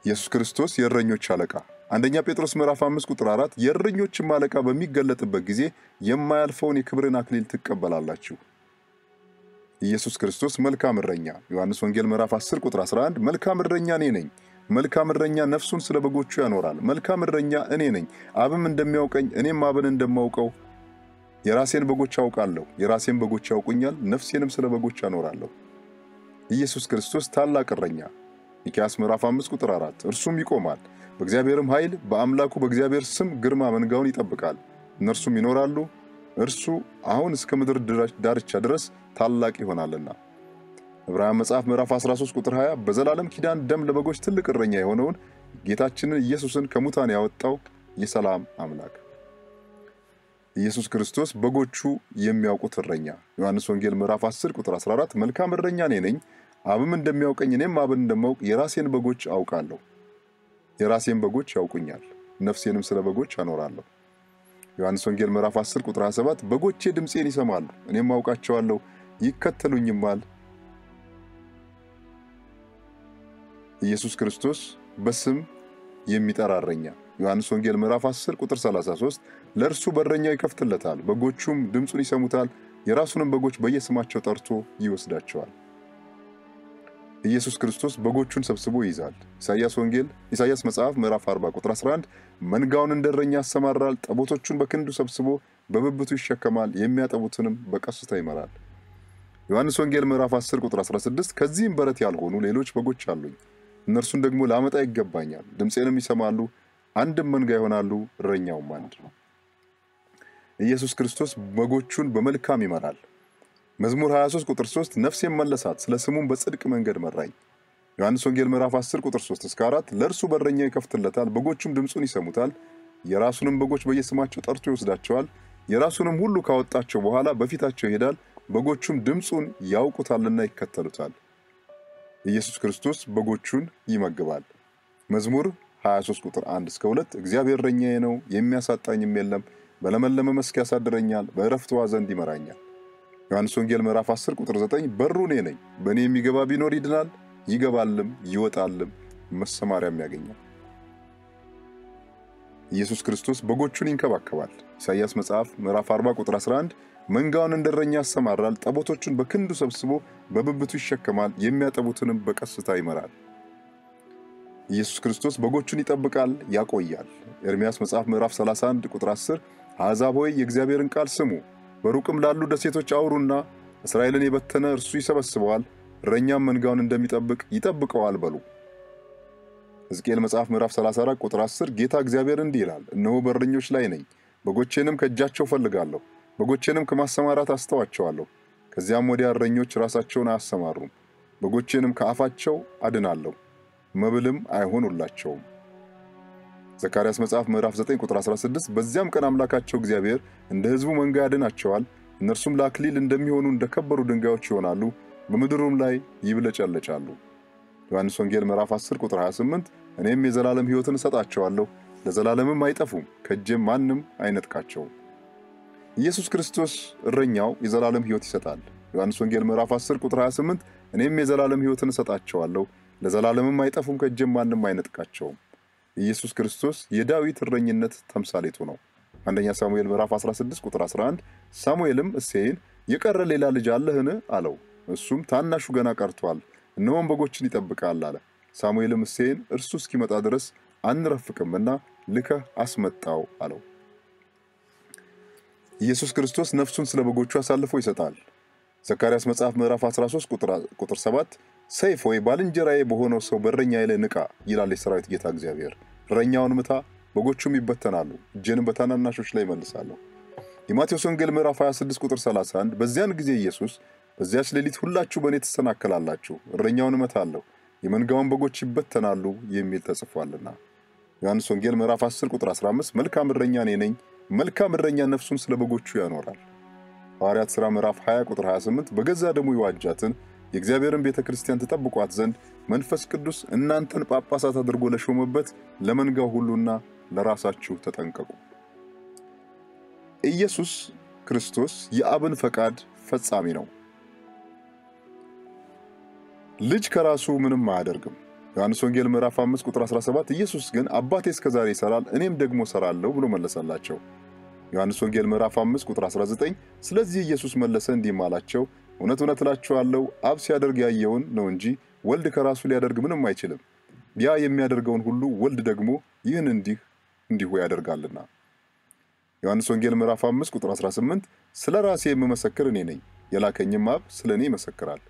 ኢየሱስ ክርስቶስ የእረኞች አለቃ። አንደኛ ጴጥሮስ ምዕራፍ 5 ቁጥር 4 የእረኞችም አለቃ በሚገለጥበት ጊዜ የማያልፈውን የክብርን አክሊል ትቀበላላችሁ። ኢየሱስ ክርስቶስ መልካም እረኛ። ዮሐንስ ወንጌል ምዕራፍ 10 ቁጥር 11 መልካም እረኛ እኔ ነኝ፣ መልካም እረኛ ነፍሱን ስለ በጎቹ ያኖራል። መልካም እረኛ እኔ ነኝ፣ አብም እንደሚያውቀኝ እኔም አብን እንደማውቀው የራሴን በጎች አውቃለሁ፣ የራሴን በጎች ያውቁኛል፣ ነፍሴንም ስለ በጎች አኖራለሁ። ኢየሱስ ክርስቶስ ታላቅ እረኛ። ሚክያስ ምዕራፍ 5 ቁጥር 4 እርሱም ይቆማል፣ በእግዚአብሔርም ኃይል በአምላኩ በእግዚአብሔር ስም ግርማ መንጋውን ይጠብቃል፣ እነርሱም ይኖራሉ፣ እርሱ አሁን እስከ ምድር ዳርቻ ድረስ ታላቅ ይሆናልና። ዕብራውያን መጽሐፍ ምዕራፍ 13 ቁጥር 20 በዘላለም ኪዳን ደም ለበጎች ትልቅ እረኛ የሆነውን ጌታችንን ኢየሱስን ከሙታን ያወጣው የሰላም አምላክ ኢየሱስ ክርስቶስ በጎቹ የሚያውቁት እረኛ። ዮሐንስ ወንጌል ምዕራፍ 10 ቁጥር 14 መልካም እረኛ እኔ ነኝ፣ አብም እንደሚያውቀኝ እኔም አብን እንደማውቅ የራሴን በጎች አውቃለሁ፣ የራሴን በጎች ያውቁኛል፣ ነፍሴንም ስለ በጎች አኖራለሁ። ዮሐንስ ወንጌል ምዕራፍ 10 ቁጥር 27 በጎቼ ድምፄን ይሰማሉ፣ እኔም አውቃቸዋለሁ፣ ይከተሉኝማል። ኢየሱስ ክርስቶስ በስም የሚጠራ እረኛ። ዮሐንስ ወንጌል ምዕራፍ 10 ቁጥር 33 ለእርሱ በረኛው ይከፍትለታል፣ በጎቹም ድምፁን ይሰሙታል፣ የራሱንም በጎች በየስማቸው ጠርቶ ይወስዳቸዋል። ኢየሱስ ክርስቶስ በጎቹን ሰብስቦ ይይዛል። ኢሳይያስ መጽሐፍ ምዕራፍ 40 ቁጥር 11 መንጋውን እንደ እረኛ ያሰማራል፣ ጠቦቶቹን በክንዱ ሰብስቦ በብብቱ ይሸከማል፣ የሚያጠቡትንም በቀስታ ይመራል። ዮሐንስ ወንጌል ምዕራፍ 10 ቁጥር 16 ከዚህም በረት ያልሆኑ ሌሎች በጎች አሉኝ፣ እነርሱን ደግሞ ላመጣ ይገባኛል። ድምፄንም ይሰማሉ፣ አንድም መንጋ ይሆናሉ፣ እረኛውም አንድ ነው። ኢየሱስ ክርስቶስ በጎቹን በመልካም ይመራል። መዝሙር 23 ቁጥር 3 ነፍሴን መለሳት፣ ስለ ስሙም በጽድቅ መንገድ መራኝ። ዮሐንስ ወንጌል ምዕራፍ 10 ቁጥር 3-4 ለእርሱ በረኛ ይከፍትለታል፣ በጎቹም ድምፁን ይሰሙታል። የራሱንም በጎች በየስማቸው ጠርቶ ይወስዳቸዋል። የራሱንም ሁሉ ካወጣቸው በኋላ በፊታቸው ይሄዳል፣ በጎቹም ድምፁን ያውቁታልና ይከተሉታል። ኢየሱስ ክርስቶስ በጎቹን ይመግባል። መዝሙር 23 ቁጥር 1-2 እግዚአብሔር እረኛዬ ነው፣ የሚያሳጣኝም የለም። በለመለመ መስክ ያሳድረኛል፣ በዕረፍት ውኃ ዘንድ ይመራኛል። ዮሐንስ ወንጌል ምዕራፍ 10 ቁጥር 9 በሩ እኔ ነኝ፣ በእኔ የሚገባ ቢኖር ይድናል፣ ይገባልም ይወጣልም መሰማሪያም ያገኛል። ኢየሱስ ክርስቶስ በጎቹን ይንከባከባል። ኢሳይያስ መጽሐፍ ምዕራፍ 40 ቁጥር 11 መንጋውን እንደ እረኛ ያሰማራል፣ ጠቦቶቹን በክንዱ ሰብስቦ በብብቱ ይሸከማል፣ የሚያጠቡትንም በቀስታ ይመራል። ኢየሱስ ክርስቶስ በጎቹን ይጠብቃል፣ ያቆያል። ኤርምያስ መጽሐፍ ምዕራፍ 31 ቁጥር 10 አሕዛብ ሆይ የእግዚአብሔርን ቃል ስሙ፣ በሩቅም ላሉ ደሴቶች አውሩና እስራኤልን የበተነ እርሱ ይሰበስበዋል፣ እረኛም መንጋውን እንደሚጠብቅ ይጠብቀዋል በሉ። ሕዝቅኤል መጽሐፍ ምዕራፍ 34 ቁጥር 10 ጌታ እግዚአብሔር እንዲህ ይላል፣ እነሆ በእረኞች ላይ ነኝ፣ በጎቼንም ከእጃቸው ፈልጋለሁ፣ በጎቼንም ከማሰማራት አስተዋቸዋለሁ። ከዚያም ወዲያ እረኞች ራሳቸውን አያሰማሩም፣ በጎቼንም ከአፋቸው አድናለሁ፣ መብልም አይሆኑላቸውም። ዘካርያስ መጽሐፍ ምዕራፍ 9 ቁጥር 16 በዚያም ቀን አምላካቸው እግዚአብሔር እንደ ሕዝቡ መንጋ ያድናቸዋል፣ እነርሱም ለአክሊል እንደሚሆኑ እንደከበሩ ድንጋዮች ይሆናሉ፣ በምድሩም ላይ ይብለጨለጫሉ። ዮሐንስ ወንጌል ምዕራፍ 10 ቁጥር 28 እኔም የዘላለም ሕይወትን እሰጣቸዋለሁ፣ ለዘላለምም አይጠፉም፣ ከእጄም ማንም አይነጥቃቸውም። ኢየሱስ ክርስቶስ እረኛው የዘላለም ሕይወት ይሰጣል። ዮሐንስ ወንጌል ምዕራፍ 10 ቁጥር 28 እኔም የዘላለም ሕይወትን እሰጣቸዋለሁ፣ ለዘላለምም አይጠፉም፣ ከእጄም ማንም አይነጥቃቸውም። ኢየሱስ ክርስቶስ የዳዊት እረኝነት ተምሳሌቱ ነው። አንደኛ ሳሙኤል ምዕራፍ 16 ቁጥር 11 ሳሙኤልም እሴይን የቀረ ሌላ ልጅ አለህን አለው። እሱም ታናሹ ገና ቀርቷል፣ እነሆም በጎችን ይጠብቃል አለ። ሳሙኤልም እሴይን እርሱ እስኪመጣ ድረስ አንረፍቅምና ልከህ አስመጣው አለው። ኢየሱስ ክርስቶስ ነፍሱን ስለ በጎቹ አሳልፎ ይሰጣል። ዘካርያስ መጽሐፍ ምዕራፍ 13 ቁጥር 7 ሰይፍ ወይ ባልንጀራዬ በሆነው ሰው በእረኛዬ ላይ ንቃ ይላል የሰራዊት ጌታ እግዚአብሔር። እረኛውን ምታ፣ በጎቹም ይበተናሉ፣ እጄንም በታናናሾች ላይ መልሳለሁ። የማቴዎስ ወንጌል ምዕራፍ 26 ቁጥር 31 በዚያን ጊዜ ኢየሱስ በዚያች ሌሊት ሁላችሁ በእኔ ትሰናከላላችሁ፣ እረኛውን እመታለሁ፣ የመንጋውን በጎች ይበተናሉ የሚል ተጽፏልና። ዮሐንስ ወንጌል ምዕራፍ 10 ቁጥር 15 መልካም እረኛ እኔ ነኝ፣ መልካም እረኛ ነፍሱን ስለ በጎቹ ያኖራል። ሐዋርያት ሥራ ምዕራፍ 20 ቁጥር 28 በገዛ ደሙ የዋጃትን የእግዚአብሔርን ቤተ ክርስቲያን ተጠብቋት ዘንድ መንፈስ ቅዱስ እናንተን ጳጳሳት አድርጎ ለሾመበት ለመንጋው ሁሉና ለራሳችሁ ተጠንቀቁ። ኢየሱስ ክርስቶስ የአብን ፈቃድ ፈጻሚ ነው። ልጅ ከራሱ ምንም አያደርግም። ዮሐንስ ወንጌል ምዕራፍ 5 ቁጥር 17 ኢየሱስ ግን አባቴ እስከዛሬ ይሰራል፣ እኔም ደግሞ እሰራለሁ ብሎ መለሰላቸው። ዮሐንስ ወንጌል ምዕራፍ 5 ቁጥር 19 ስለዚህ ኢየሱስ መለሰ እንዲህም አላቸው፣ እውነት እውነት እላችኋለሁ አብ ሲያደርግ ያየውን ነው እንጂ ወልድ ከራሱ ሊያደርግ ምንም አይችልም። ያ የሚያደርገውን ሁሉ ወልድ ደግሞ ይህን እንዲሁ ያደርጋልና። ዮሐንስ ወንጌል ምዕራፍ 5 ቁጥር 18 ስለ ራሴ የምመሰክር እኔ ነኝ፣ የላከኝም አብ ስለ እኔ ይመሰክራል።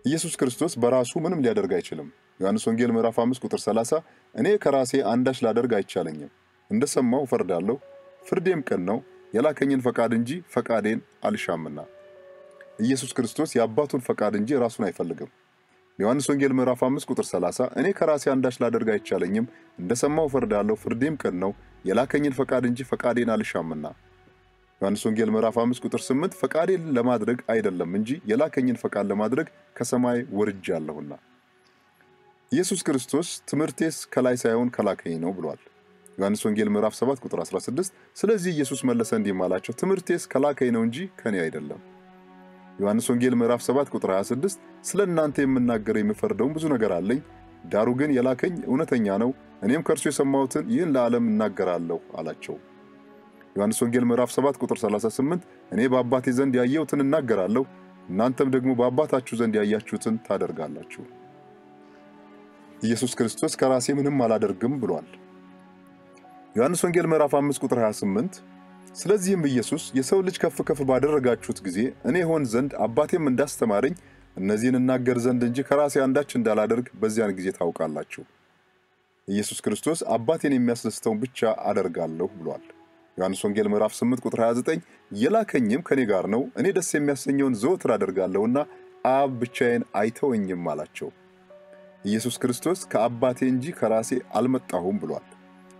ኢየሱስ ክርስቶስ በራሱ ምንም ሊያደርግ አይችልም። ዮሐንስ ወንጌል ምዕራፍ 5 ቁጥር 30 እኔ ከራሴ አንዳች ላደርግ አይቻለኝም፣ እንደሰማሁ ፈርዳለሁ፣ ፍርዴም ቅን ነው፣ የላከኝን ፈቃድ እንጂ ፈቃዴን አልሻምና። ኢየሱስ ክርስቶስ የአባቱን ፈቃድ እንጂ ራሱን አይፈልግም። ዮሐንስ ወንጌል ምዕራፍ 5 ቁጥር 30 እኔ ከራሴ አንዳች ላደርግ አይቻለኝም፣ እንደሰማሁ ፈርዳለሁ፣ ፍርዴም ቅን ነው፣ የላከኝን ፈቃድ እንጂ ፈቃዴን አልሻምና። ዮሐንስ ወንጌል ምዕራፍ 5 ቁጥር 8 ፈቃዴን ለማድረግ አይደለም እንጂ የላከኝን ፈቃድ ለማድረግ ከሰማይ ወርጃለሁና። ኢየሱስ ክርስቶስ ትምህርቴስ ከላይ ሳይሆን ከላከኝ ነው ብሏል። ዮሐንስ ወንጌል ምዕራፍ 7 ቁጥር 16 ስለዚህ ኢየሱስ መለሰ እንዲህ አላቸው፣ ትምህርቴስ ከላከኝ ነው እንጂ ከኔ አይደለም። ዮሐንስ ወንጌል ምዕራፍ 7 ቁጥር 26 ስለ እናንተ የምናገረው የምፈርደውን ብዙ ነገር አለኝ፣ ዳሩ ግን የላከኝ እውነተኛ ነው፣ እኔም ከእርሱ የሰማሁትን ይህን ለዓለም እናገራለሁ አላቸው። ዮሐንስ ወንጌል ምዕራፍ 7 ቁጥር 38 እኔ በአባቴ ዘንድ ያየሁትን እናገራለሁ፣ እናንተም ደግሞ በአባታችሁ ዘንድ ያያችሁትን ታደርጋላችሁ። ኢየሱስ ክርስቶስ ከራሴ ምንም አላደርግም ብሏል። ዮሐንስ ወንጌል ምዕራፍ 5 ቁጥር 28 ስለዚህም ኢየሱስ የሰው ልጅ ከፍ ከፍ ባደረጋችሁት ጊዜ እኔ ሆን ዘንድ አባቴም እንዳስተማረኝ እነዚህን እናገር ዘንድ እንጂ ከራሴ አንዳች እንዳላደርግ በዚያን ጊዜ ታውቃላችሁ። ኢየሱስ ክርስቶስ አባቴን የሚያስደስተውን ብቻ አደርጋለሁ ብሏል። ዮሐንስ ወንጌል ምዕራፍ 8 ቁጥር 29 የላከኝም ከኔ ጋር ነው፣ እኔ ደስ የሚያሰኘውን ዘወትር አደርጋለሁና አብ ብቻዬን አይተወኝም አላቸው። ኢየሱስ ክርስቶስ ከአባቴ እንጂ ከራሴ አልመጣሁም ብሏል።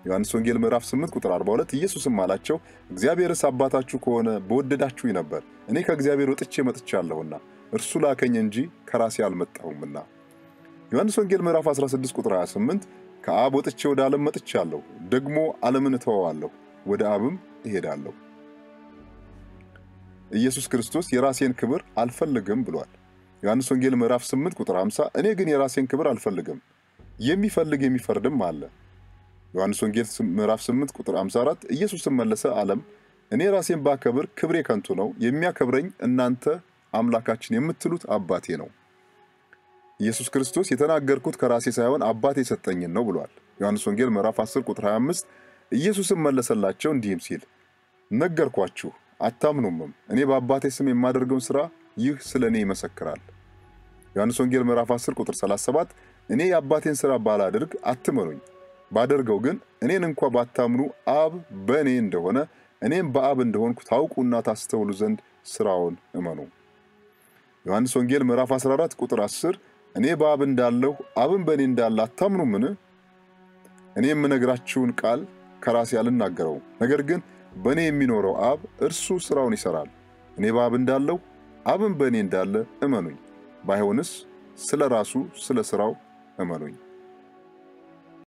ዮሐንስ ወንጌል ምዕራፍ 8 ቁጥር 42 ኢየሱስም አላቸው እግዚአብሔርስ አባታችሁ ከሆነ በወደዳችሁኝ ነበር፣ እኔ ከእግዚአብሔር ወጥቼ መጥቻለሁና እርሱ ላከኝ እንጂ ከራሴ አልመጣሁምና። ዮሐንስ ወንጌል ምዕራፍ 16 ቁጥር 28 ከአብ ወጥቼ ወደ ዓለም መጥቻለሁ፣ ደግሞ ዓለምን እተወዋለሁ፣ ወደ አብም እሄዳለሁ። ኢየሱስ ክርስቶስ የራሴን ክብር አልፈልግም ብሏል። ዮሐንስ ወንጌል ምዕራፍ 8 ቁጥር 50 እኔ ግን የራሴን ክብር አልፈልግም፣ የሚፈልግ የሚፈርድም አለ። ዮሐንስ ወንጌል ምዕራፍ 8 ቁጥር 54 ኢየሱስም መለሰ አለም እኔ ራሴን ባከብር ክብሬ ከንቱ ነው፣ የሚያከብረኝ እናንተ አምላካችን የምትሉት አባቴ ነው። ኢየሱስ ክርስቶስ የተናገርኩት ከራሴ ሳይሆን አባቴ የሰጠኝን ነው ብሏል። ዮሐንስ ወንጌል ምዕራፍ 10 ቁጥር 25 ኢየሱስም መለሰላቸው እንዲህም ሲል ነገርኳችሁ አታምኑምም፣ እኔ በአባቴ ስም የማደርገውን ሥራ ይህ ስለኔ ይመሰክራል። ዮሐንስ ወንጌል ምዕራፍ 10 ቁጥር 37 እኔ የአባቴን ሥራ ባላደርግ አትመኑኝ፣ ባደርገው ግን እኔን እንኳ ባታምኑ አብ በእኔ እንደሆነ እኔም በአብ እንደሆንኩ ታውቁና ታስተውሉ ዘንድ ሥራውን እመኑ። ዮሐንስ ወንጌል ምዕራፍ 14 ቁጥር 10 እኔ በአብ እንዳለሁ አብም በእኔ እንዳለ አታምኑምን? እኔ የምነግራችሁን ቃል ከራሴ አልናገረውም፣ ነገር ግን በእኔ የሚኖረው አብ እርሱ ሥራውን ይሠራል። እኔ በአብ እንዳለሁ አብም በእኔ እንዳለ እመኑኝ፣ ባይሆንስ ስለ ራሱ ስለ ሥራው እመኑኝ።